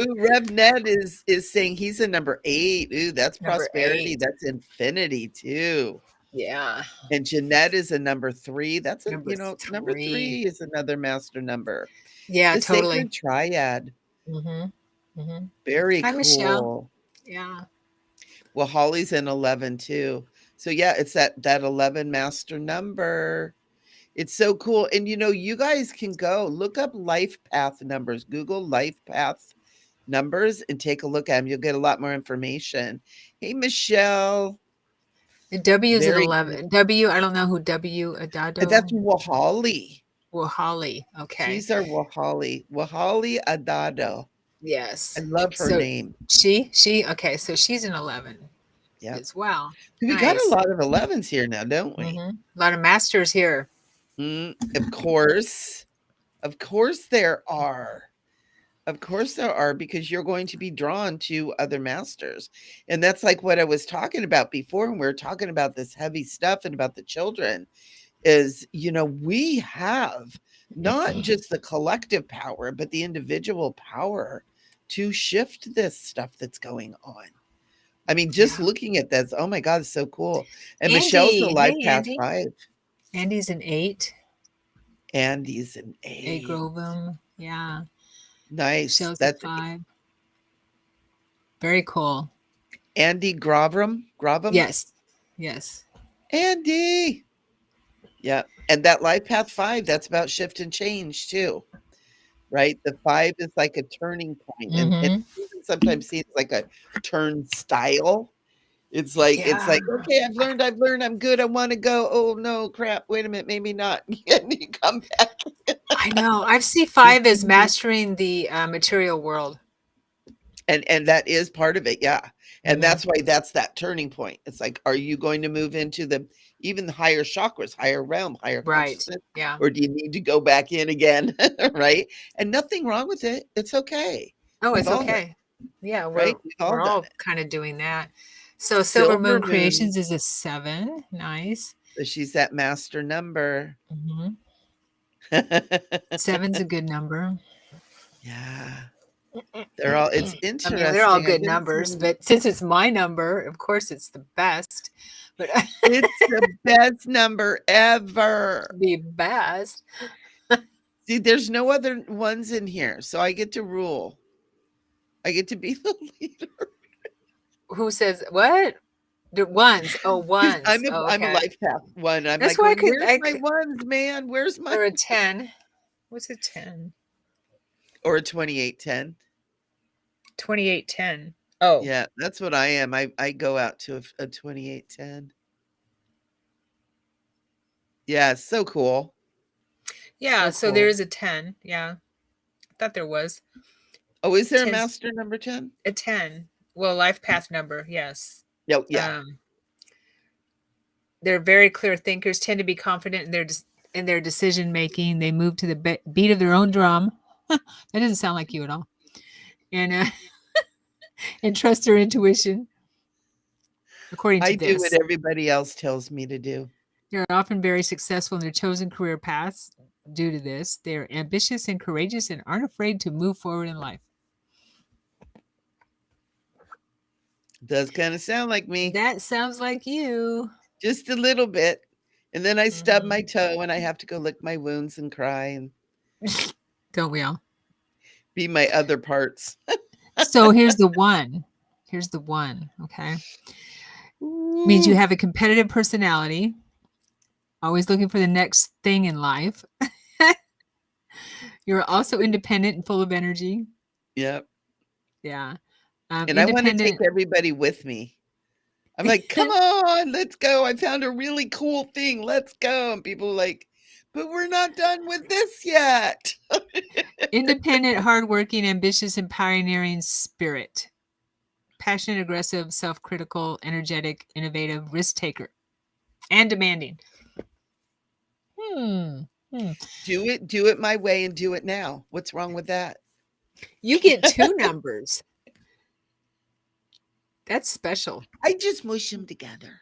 Ooh, Rev Ned is saying he's a number 8. Ooh, that's number prosperity. 8. That's infinity too. Yeah, And Jeanette is a number 3. That's a number number 3. 3 is another master number. Yeah, The totally. sacred triad. Mhm. Mhm. Very Hi, Michelle. cool. Yeah. Well, Holly's in 11 too. So yeah, it's that 11 master number. It's so cool. And you guys can go look up life path numbers. Google life path numbers and take a look at them. You'll get a lot more information. Hey, Michelle. The W is an Very cool. 11. W, I don't know who W That's Adado. Wahali. Well, Holly. Okay. She's our Wahali. Wahali Adado. I Yes. love her So name. okay. So she's an 11 Yep. as well. We got a Nice. lot of 11s here now, don't we? A lot of masters here. Of course. Of course there are. Of course there are, because you're going to be drawn to other masters. And that's like what I was talking about before when we were talking about this heavy stuff and about the children is, we have not just the collective power, but the individual power to shift this stuff that's going on. I mean, just Yeah. looking at this, oh my God, it's so cool. And Michelle's a Andy. life Hey, path Andy. 5. Andy's an 8. Andy's an A 8. Grovum. Yeah. Nice. Michelle's a That's 5. Very cool. Andy Gravum. Gravum. Yes. Yes. Andy. Yeah. And that life path 5, that's about shift and change too, right? The 5 is like a turning point, and Mm-hmm. even sometimes seems like a turnstile. It's like, Yeah. okay, I've learned, I'm good, I want to go. Oh no, crap, wait a minute, maybe not. And you come back. I know. I see 5 as mastering the material world. And that is part of it, yeah. And that's why that's that turning point. It's like, are you going to move into the even the higher chakras, higher realm, higher Right. consciousness? Yeah. Or do you need to go back in again? Right. And nothing wrong with it. It's okay. Oh, We've it's all done okay. Yeah, it, right? We've all we're done all it. kind of doing that. So Silver Silver Moon moon. Creations is a 7. Nice. So she's that master number. Hmm. 7's a good number. Yeah. They're all it's I mean, they're all interesting. I've good been numbers, seeing but since it's my number, of course it's the best. But it's the best number ever. the best. See, there's no other ones in here, so I get to rule. I get to be the leader Who says what? The ones. Oh, because ones. Oh, I'm a okay. life path one. I'm That's like why going, "Where's I my could, ones, man? Where's my" or a 10. What's a 10? or a 2810. 2810. Oh, Yeah, that's what I am. I go out to a 2810. Yeah, it's so cool. yeah. So So there cool. is a 10. Yeah. I thought there was. Oh, is there a 10's master number 10? a 10. Well, life path number. Yes. No, yeah. Um, they're very clear thinkers, tend to be confident in their decision making. They move to the beat of their own drum. That doesn't sound like you at all. And and trust their intuition. According to I do what this, everybody else tells me to do. they're often very successful in their chosen career paths. Due to this, they're ambitious and courageous and aren't afraid to move forward in life. Does kind of sound like me, That sounds like you. just a little bit. And then I stub my Mhm. toe and I have to go lick my wounds and cry and Don't we all? be my other parts. So here's the one. Here's the one. Okay. Means you Ooh, have a competitive personality, always looking for the next thing in life. You're also independent and full of energy. yep. Yeah. And I want to take Independent. everybody with me. I'm like, come on, let's go. I found a really cool thing. Let's go. And people are like, but we're not done with this yet. Independent, hardworking, ambitious, and pioneering spirit. Passionate, aggressive, self critical, energetic, innovative, risk taker, and demanding. Hmm. Hmm. Do it my way and do it now. What's wrong with that? You get 2 numbers. That's special. I just mush them together.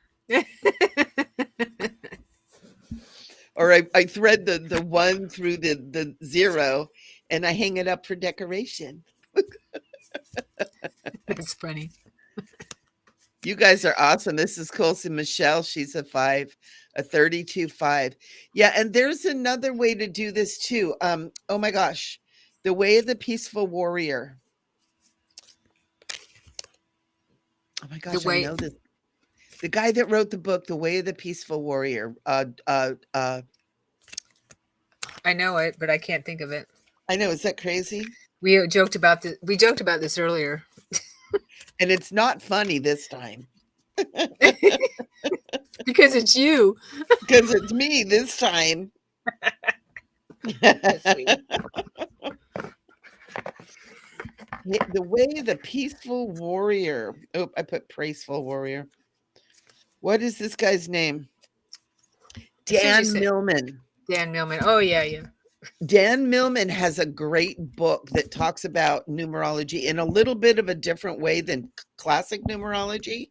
Or I thread the one through the zero and I hang it up for decoration. That's funny. You guys are awesome. This is cool. So Michelle, she's a 5, a 32-5. Yeah, and there's another way to do this too. Oh my gosh. The Way of the Peaceful Warrior. Oh my The gosh, I way know this. The guy that wrote the book, The Way of the Peaceful Warrior. I know it, but I can't think of it. I know, is that crazy? We joked about this. We joked about this earlier. And it's not funny this time Because it's you. because it's me this time. That's sweet. The Way of the Peaceful Warrior. Oh, I put Praiseful Warrior. What is this guy's name? As soon as you Dan said Millman. Dan Millman. Oh yeah, yeah. Dan Millman has a great book that talks about numerology in a little bit of a different way than classic numerology,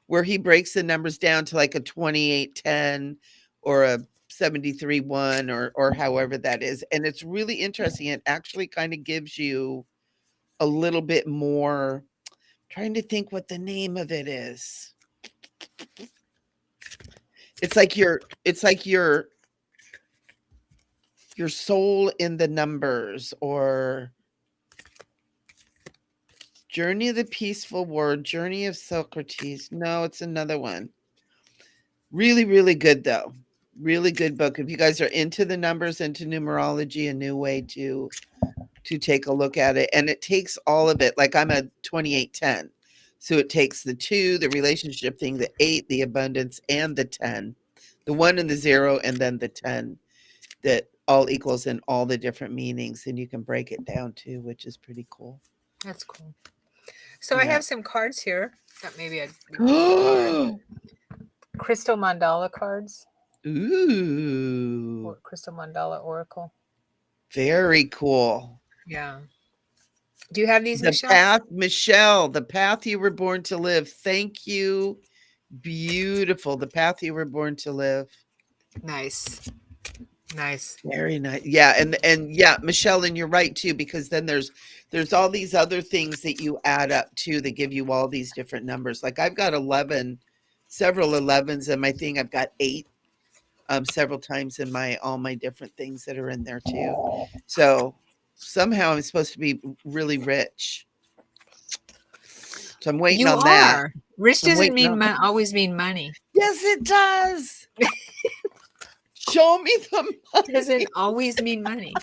where he breaks the numbers down to like a 2810 or a 73-1 or however that is. And it's really interesting. It actually kind of gives you a little bit more. Trying to think what the name of it is. It's like your soul in the numbers, or Journey of the Peaceful War, Journey of Socrates. No, it's another one. Really, really good though. Really good book. If you guys are into the numbers, into numerology, a new way to take a look at it. And it takes all of it. Like I'm a 2810. So it takes the 2, the relationship thing, the 8, the abundance, and the 10. The 1 and the 0, and then the 10 that all equals in all the different meanings. And you can break it down too, which is pretty cool. That's cool. So I Yeah. have some cards here. Thought maybe we pull a card. Crystal mandala cards Ooh, or crystal mandala oracle. very cool. Yeah. Do you have these, The Michelle? path, Michelle, the path you were born to live. Thank you. Beautiful. The path you were born to live. Nice. Nice. Very nice. Yeah, and yeah, Michelle, and you're right too, because then there's all these other things that you add up to that give you all these different numbers. Like I've got 11, several 11s in my thing. I've got 8 several times in my all my different things that are in there too. So somehow I'm supposed to be really rich. So I'm waiting You on that. are. Rich I'm doesn't waiting mean on always mean money. Yes, it does. Show me the Doesn't money. always mean money.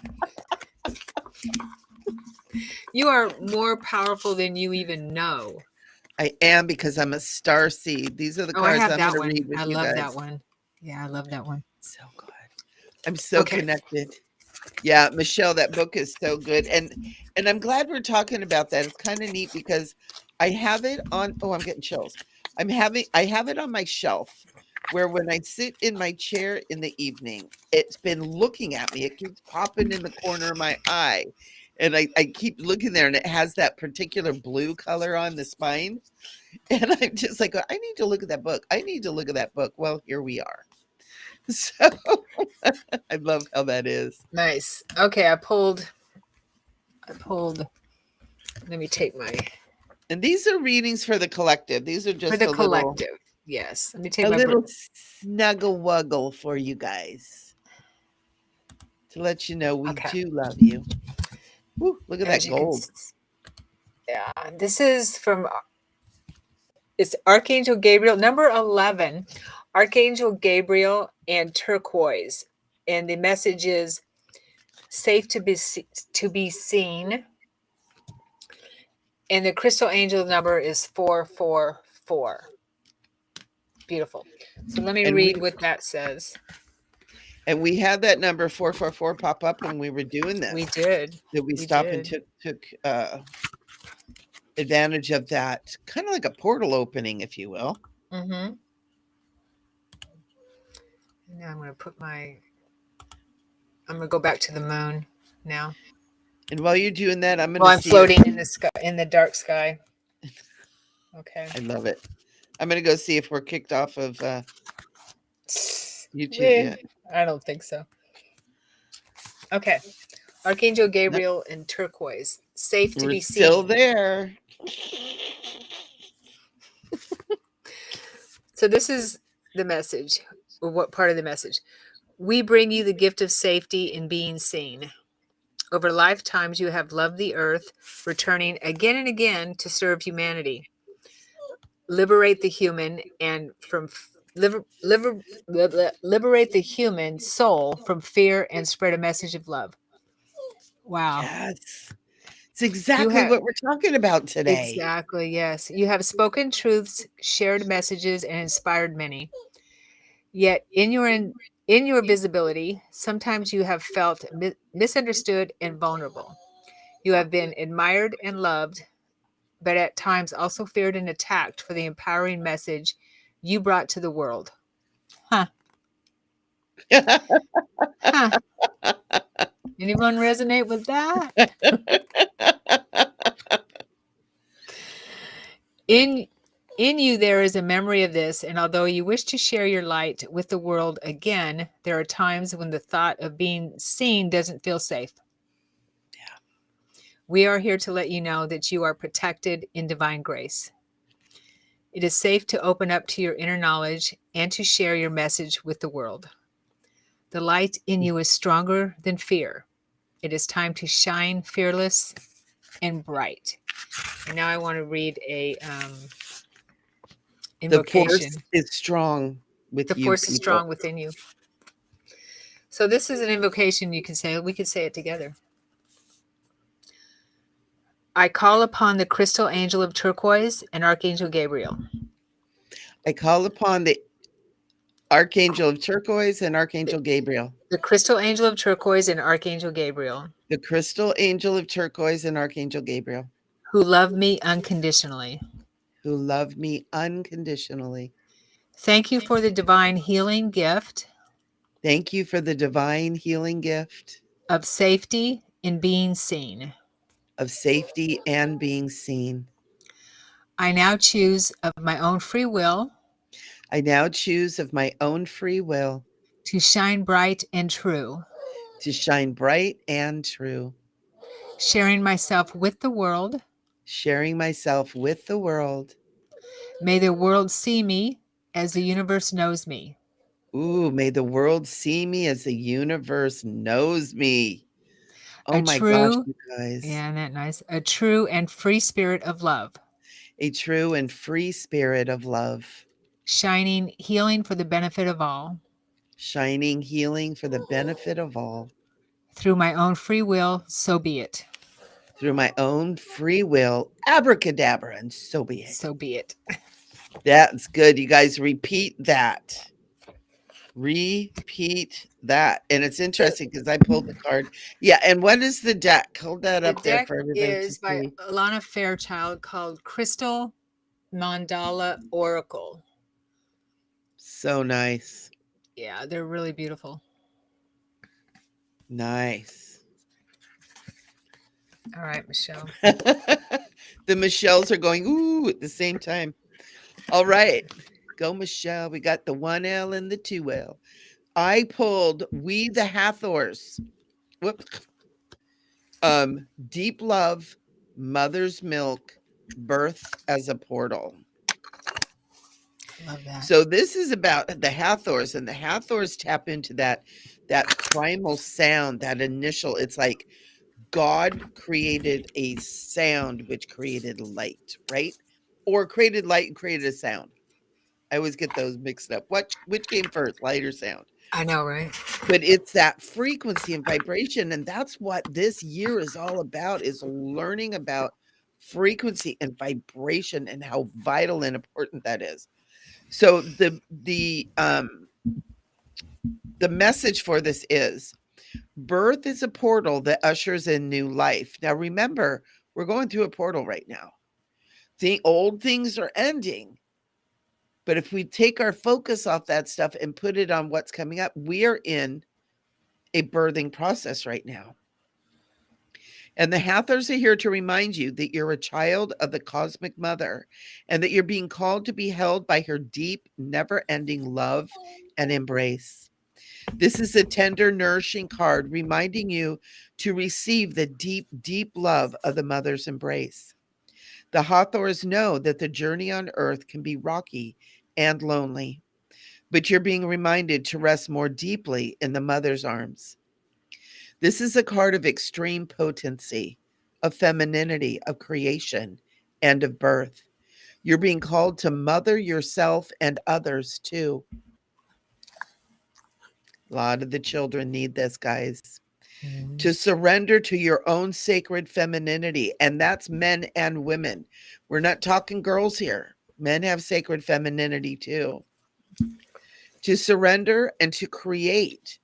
You are more powerful than you even know. I am because I'm a star seed. These are the Oh, I cards have I'm going that to one. read I with you love that guys. one. Yeah, I love that one. So good. I'm so Okay. connected. Yeah, Michelle, that book is so good. And I'm glad we're talking about that. It's kind of neat because I have it on I'm getting chills. I have it on my shelf where when I sit in my chair in the evening, it's been looking at me. It keeps popping in the corner of my eye. And I keep looking there and it has that particular blue color on the spine. And I'm just like, I need to look at that book. I need to look at that book. Well, here we are. So I love how that is. Nice. Okay, I pulled let me take my And these are readings for the collective. These are for just the collective. Yes. Let me take a my little snuggle wuggle for you guys to let you know we okay. do love you. Woo, look at As that you can gold. yeah, this is from it's Archangel Gabriel number 11. Archangel Gabriel and turquoise. And the message is safe to be seen. And the crystal angel number is 444. Beautiful. So let me And read what that says. we had that number 444 pop up when we were doing We this. did. That we We stopped and did. took advantage of that, kind of like a portal opening, if you will. Mm-hmm. And now I'm gonna go back to the moon now. And while you're doing that, I'm going Well, to I'm see if floating in the sky in the dark sky. Okay. I love it. I'm going to go see if we're kicked off of YouTube Eh, yet. I don't think so. Okay. Archangel No, Gabriel in turquoise. Safe to we're be still seen. there. So this is the message, or what part of the message? We bring you the gift of safety in being seen. Over lifetimes, you have loved the earth, returning again and again to serve humanity. Liberate the human and from liberate the human soul from fear and spread a message of love. Wow. Yes. It's You exactly have what we're talking about today. exactly, yes. You have spoken truths, shared messages, and inspired many. Yet in your visibility, sometimes you have felt misunderstood and vulnerable. You have been admired and loved, but at times also feared and attacked for the empowering message you brought to the world. Huh. Huh. Anyone resonate with that? In in you there is a memory of this, and although you wish to share your light with the world again, there are times when the thought of being seen doesn't feel safe. We are here to let you know that you are protected in divine grace. It is safe to open up to your inner knowledge and to share your message with the world. The light in you is stronger than fear. It is time to shine fearless and bright. And now I want to read a The force invocation. is strong The with you force is strong people. within you. So this is an invocation you can say. We could say it together. I call upon the crystal angel of turquoise and Archangel Gabriel. I call upon the Archangel of Turquoise and Archangel Gabriel. The crystal angel of turquoise and Archangel Gabriel, The Crystal Angel of Turquoise and Archangel Gabriel, who love me unconditionally. who love me unconditionally. Thank you for the divine healing gift Thank you for the divine healing gift of safety in being seen. of safety and being seen. I now choose of my own free will I now choose of my own free will to shine bright and true, to shine bright and true, sharing myself with the world. sharing myself with the world. May the world see me as the universe knows me. Ooh, may the world see me as the universe knows me. Oh A my gosh, true, you guys. yeah, isn't that nice? A true and free spirit of love, A true and free spirit of love, shining healing for the benefit of all. shining healing for the benefit of all. Through my own free will, so be it. Through my own free will, abracadabra, and so be it. So be it. That's good. You guys repeat that. Repeat that. And it's interesting because I pulled the card. Yeah. And what is the deck? Hold that The up there deck for everybody to is by see. Alana Fairchild called Crystal Mandala Oracle. So nice. Yeah, they're really beautiful. Nice. All right, Michele. The Michelles are going, ooh, at the same time. All right. Go, Michele. We got the 1L and the 2L. I pulled We the Hathors. Whoops. Deep love, mother's milk, birth as a portal. Love that. So this is about the Hathors, and the Hathors tap into that primal sound, that initial. It's like God created a sound which created light, right? Or created light and created a sound. I always get those mixed up. Which came first, light or sound? I know, right? But it's that frequency and vibration, and that's what this year is all about, is learning about frequency and vibration and how vital and important that is. So the message for this is birth is a portal that ushers in new life. Now remember, we're going through a portal right now. The old things are ending. But if we take our focus off that stuff and put it on what's coming up, we are in a birthing process right now. And the Hathors are here to remind you that you're a child of the cosmic mother and that you're being called to be held by her deep, never ending love and embrace. This is a tender, nourishing card reminding you to receive the deep, deep love of the mother's embrace. The Hathors know that the journey on earth can be rocky and lonely, but you're being reminded to rest more deeply in the mother's arms. This is a card of extreme potency, of femininity, of creation, and of birth. You're being called to mother yourself and others too. A lot of the children need this, guys. To surrender to your own sacred femininity, and that's men and women. We're not talking girls here. Men have sacred femininity too. To surrender and to create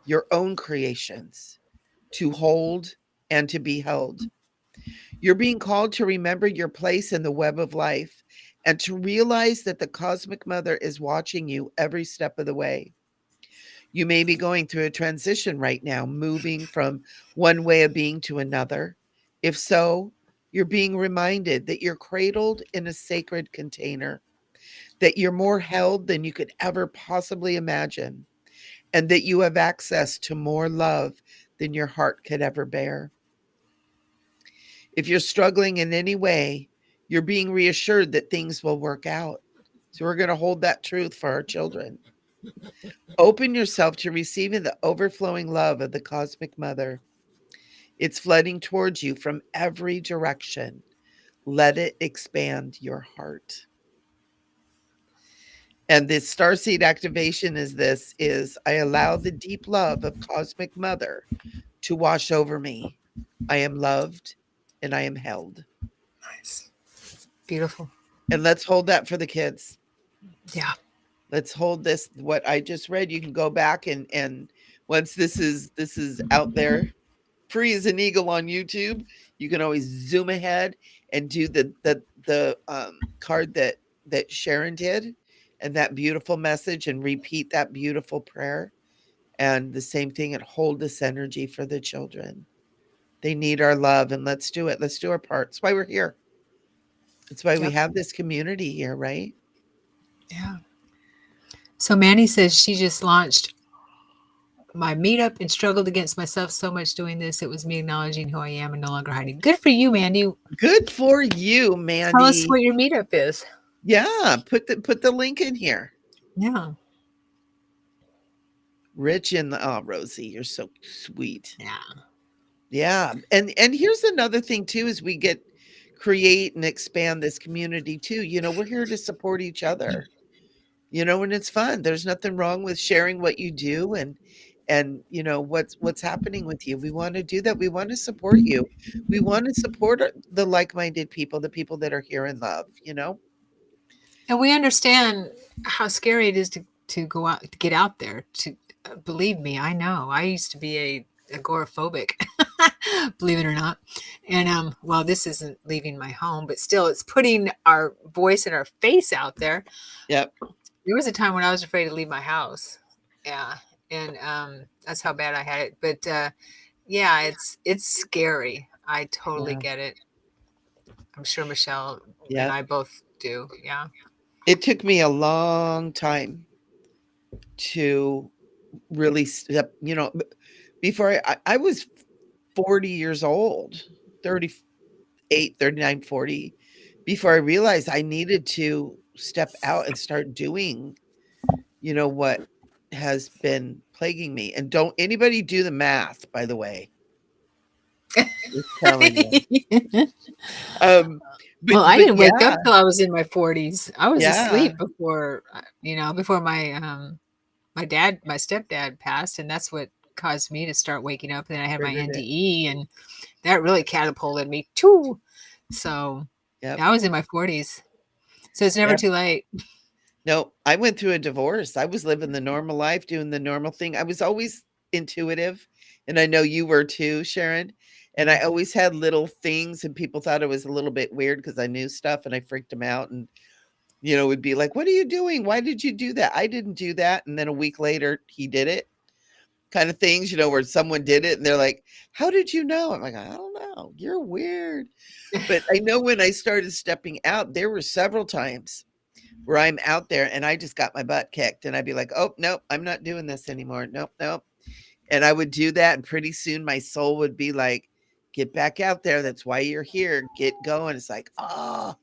your own creations, to hold and to be held. You're being called to remember your place in the web of life and to realize that the cosmic mother is watching you every step of the way. You may be going through a transition right now, moving from one way of being to another. If so, you're being reminded that you're cradled in a sacred container, that you're more held than you could ever possibly imagine, and that you have access to more love than your heart could ever bear. If you're struggling in any way, you're being reassured that things will work out. So we're going to hold that truth for our children. Open yourself to receiving the overflowing love of the cosmic mother. It's flooding towards you from every direction. Let it expand your heart. And this starseed activation is I allow the deep love of cosmic mother to wash over me. I am loved and I am held. Nice. Beautiful. And let's hold that for the kids. Yeah. Let's hold this, what I just read. You can go back and once this is out there free as an eagle on YouTube. You can always zoom ahead and do the card that Sharon did, and that beautiful message, and repeat that beautiful prayer. And the same thing, and hold this energy for the children. They need our love, and let's do it. Let's do our part. That's why we're here. It's why we Yep. have this community here, right? Yeah. So Manny says she just launched my meetup and struggled against myself so much doing this. It was me acknowledging who I am and no longer hiding. Good for you, Mandy. Good for you, Tell us Mandy. what your meetup is. Yeah, put the link in here. Yeah. Rich in the oh, Rosie, you're so sweet. Yeah. Yeah, and here's another thing too is we get create and expand this community too. We're here to support each other. And it's fun. There's nothing wrong with sharing what you do and what's happening with you. We want to do that. We want to support you. We want to support the like-minded people, the people that are here in love. And we understand how scary it is to go out, to get out there. To believe me, I know. I used to be a agoraphobic, believe it or not. And well, this isn't leaving my home, but still, it's putting our voice and our face out there. Yep. There was a time when I was afraid to leave my house. Yeah, and that's how bad I had it. But yeah, it's scary. I totally Yeah. get it. I'm sure Michelle and Yep. I both do. Yeah. It took me a long time to really step, before I was 40 years old, 38, 39, 40, before I realized I needed to step out and start doing, what has been plaguing me. And don't anybody do the math, by the way. Just telling you. Um, but Well, I but didn't wake yeah, up till I was in my 40s. I was yeah, asleep before, before my stepdad passed, and that's what caused me to start waking up. And then I had my triggered it. NDE, and that really catapulted me too. So Yep, I was in my 40s. So it's never yep. too late. No, I went through a divorce. I was living the normal life, doing the normal thing. I was always intuitive, and I know you were too, Sharon. And I Mm. always had little things, and people thought it was a little bit weird because I knew stuff, and I freaked them out. And would be like, "What are you doing? Why did you do that?" I didn't do that. And then a week later, he did it. Kind of things, where someone did it, and they're like, "How did you know?" I'm like, "I don't know. You're weird." But I know when I started stepping out, there were several times where I'm out there and I just got my butt kicked, and I'd be like, "Oh, nope, I'm not doing this anymore. Nope, nope." And I would do that, and pretty soon my soul would be like, "Get back out there. That's why you're here. Get going." It's like, "Oh,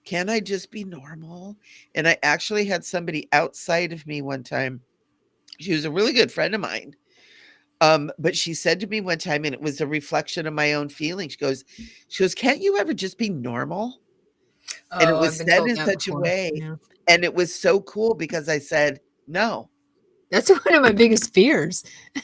can I just be normal?" And I actually had somebody outside of me one time. She was a really good friend of mine. But she said to me one time, and it was a reflection of my own feelings. She goes, "Can't you ever just be normal?" And it Oh, I've was been said told in that such a before. way, Yeah. and it was so cool because I said, "No, That's one of my biggest fears. I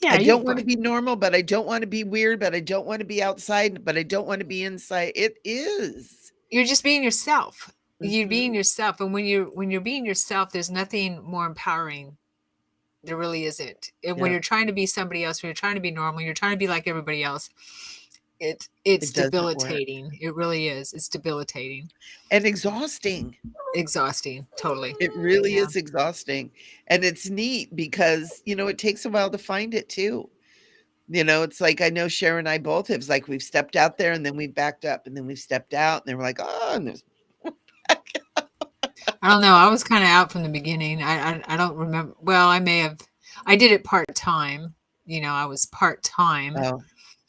Yeah, you're don't wanna fine. be normal, but I don't wanna be weird, but I don't wanna be outside, but I don't wanna be inside." It is. You're just being yourself. You're being Mhm. yourself. And when you're being yourself, there's nothing more empowering. There really isn't. And when Yep. you're trying to be somebody else, when you're trying to be normal, you're trying to be like everybody else, it's It doesn't work. debilitating. It really is. It's debilitating. And exhausting. Exhausting. Totally. It really Yeah. is exhausting. And it's neat because, it takes a while to find it too. It's like I know Sharon and I both have, it's like we've stepped out there and then we backed up and then we've stepped out and then we're like, "Oh," and there's I don't know. I was kind of out from the beginning. I don't remember. Well, I may have. I did it part time. I was part time, oh,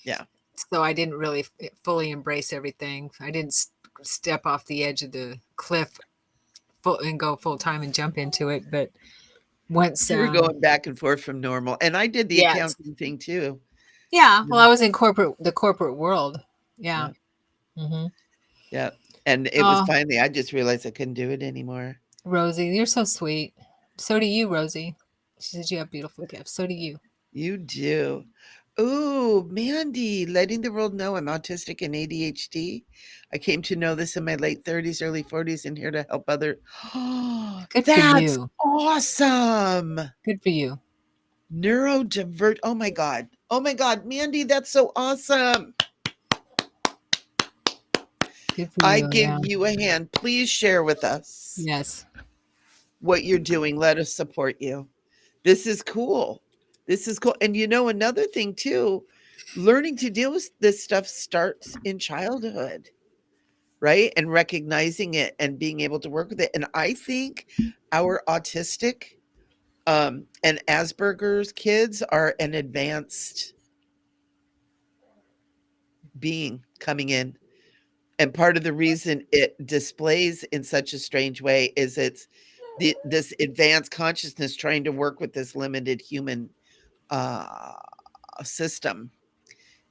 yeah. so I didn't really fully embrace everything. I didn't step off the edge of the cliff full and go full time and jump into it. But once, You were going back and forth from normal, and I did the yes, accounting thing too. yeah. Well, Yeah, I was in the corporate world. Yeah. yeah, Hmm. yeah, and it was Oh, finally I just realized I couldn't do it anymore. Rosie, you're so sweet. So do you, Rosie. She says you have beautiful gifts. So do you. You do. Ooh, Mandy, letting the world know I'm autistic and ADHD. I came to know this in my late 30s, early 40s, and here to help other. Good for That's you. awesome. Good for you. Neurodivert. Oh my God. Oh my God. Mandy, that's so awesome. Good for I you. give Yeah. you a hand. Please share with us Yes. what you're doing. Let us support you. This is cool. This is cool. And you know, another thing too, learning to deal with this stuff starts in childhood, right? And recognizing it and being able to work with it. And I think our autistic and Asperger's kids are an advanced being coming in. And part of the reason it displays in such a strange way is it's this advanced consciousness trying to work with this limited human uh, system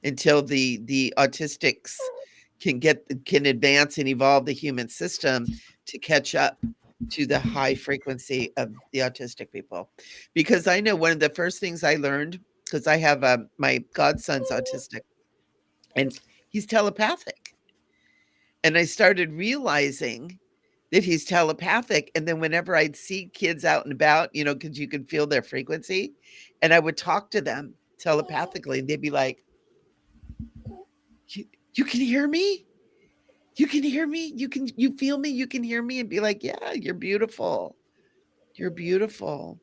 until the autistics can advance and evolve the human system to catch up to the high frequency of the autistic people. Because I know one of the first things I learned, because I have my godson's autistic and he's telepathic, and I started realizing that he's telepathic. And then whenever I'd see kids out and about, you know, because you could feel their frequency, and I would talk to them telepathically, and they'd be like, you can hear me? You can hear me? You feel me? You can hear me? And be like, yeah, you're beautiful. You're beautiful.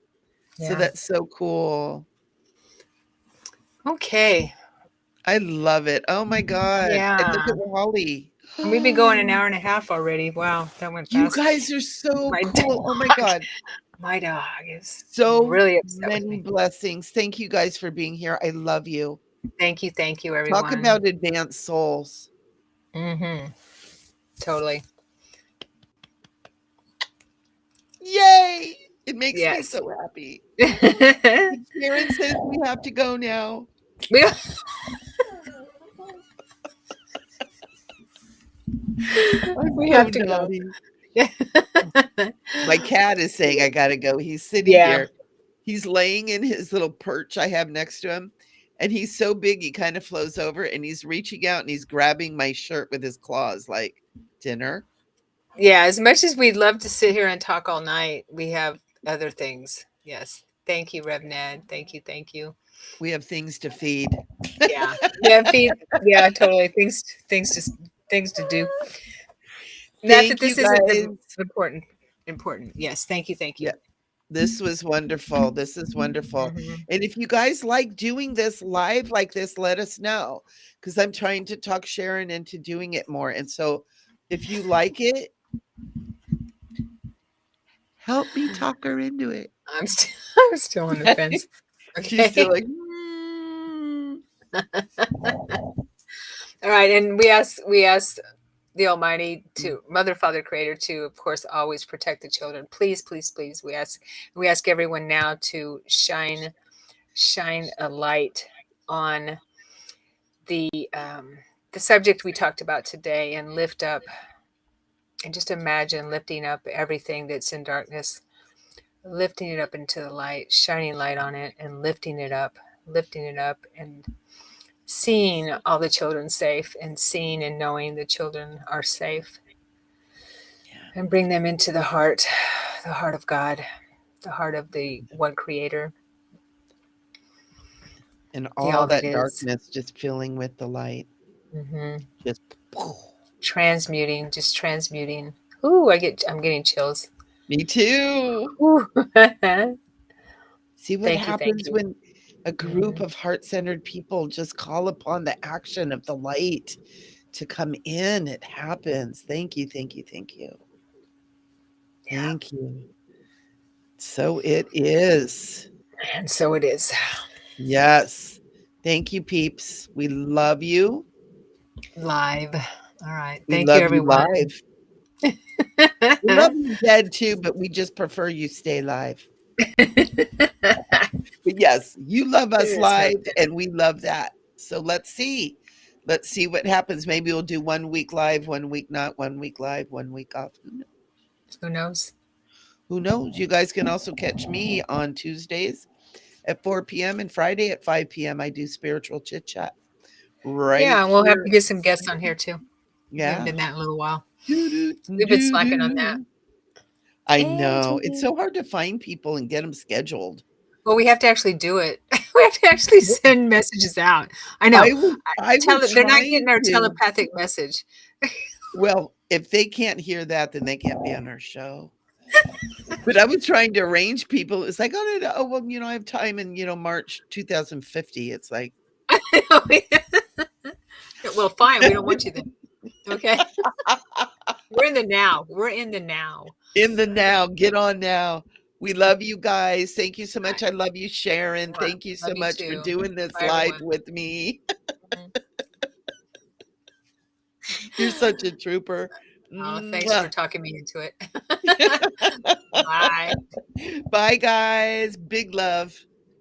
So Yeah. that's so cool. Okay. I love it. Oh my God. And look Yeah. at Wally. And we've been going an hour and a half already. Wow, that went You fast. guys are so My cool. Oh my dog, God. my dog is So really upset with many me. blessings. Thank you guys for being here. I love you. Thank you, Talk everyone. about advanced souls. Mm-hmm. Totally. Yay! It makes me Yes. so happy. Sharon says we have to go now. we I'm we so have to go. naughty. My cat is saying I gotta go. He's sitting Yeah. here. He's laying in his little perch I have next to him, and he's so big he kind of flows over, and he's reaching out and he's grabbing my shirt with his claws like, "Dinner?" Yeah. As much as we'd love to sit here and talk all night, we have other things. Yes. Thank you, Rev Ned. Thank you. Thank you. We have things to feed. Yeah. Yeah. Yeah. Totally. Things to do. Not that Thank you this isn't guys. important. Important. Yes. Thank you. Thank you. Yeah, this was wonderful. This is wonderful. Hmm. And if you guys like doing this live like this, let us know, because I'm trying to talk Sharon into doing it more. And so if you like it, help me talk her into it. I'm still I'm still on the fence. She's still Okay. like, "Mm." All right. And we ask the Almighty to Mother, Father, Creator to, of course, always protect the children. Please, please, please. We ask everyone now to shine a light on the um, the subject we talked about today, and lift up, and just imagine lifting up everything that's in darkness, lifting it up into the light, shining light on it, and lifting it up, and seeing all the children safe, and seeing and knowing the children are safe, Yeah. and bring them into the heart of God, the heart of the one creator, And the all all that that is. darkness just filling with the light. Hmm. Just Transmuting, just transmuting. I'm getting chills. me too. Ooh. See what Thank you, thank happens you. when a group Hmm. of heart-centered people just call upon the action of the light to come in. It happens. Thank you, thank you, thank you. Yeah, Thank you. So it is. and so it is. Yes. Thank you, peeps. We love you. Live. All right. We Thank you, love you everyone. live. We love you dead too, but we just prefer you stay live. But yes, you love us Yes, live, Reverend. and we love that. So let's see. Let's see what happens. Maybe we'll do 1 week live, 1 week not, 1 week live, 1 week off. Who knows? Who knows? You guys can also catch me on Tuesdays at 4 p.m. and Friday at 5 p.m. I do spiritual chit chat right Yeah, and we'll have here. to get some guests on here too. We haven't Yeah. done that in a little while. Do, do, We've been do, slacking on that. do. I know. It's Angie. so hard to find people and get them scheduled. Well, we have to actually do it. We have to actually Well, send messages out. I know. I Tell was them they're not getting trying our to. telepathic message. Well, if they can't hear that, then they can't be on our show. But I was trying to arrange people. It's like, oh, no, no, oh, well, I have time in, March 2050. It's like, Well, fine. We don't want you then. Okay. We're in the now. We're in the now. in the now, get on now. We love you guys. Thank you so All much. I love you, Sharon. right. Thank you so Love you much for too. doing this Bye, live everyone. with me. Mhm. You're such a trooper. Oh, thanks for Mwah. talking me into it. Bye. Bye, guys. Big love.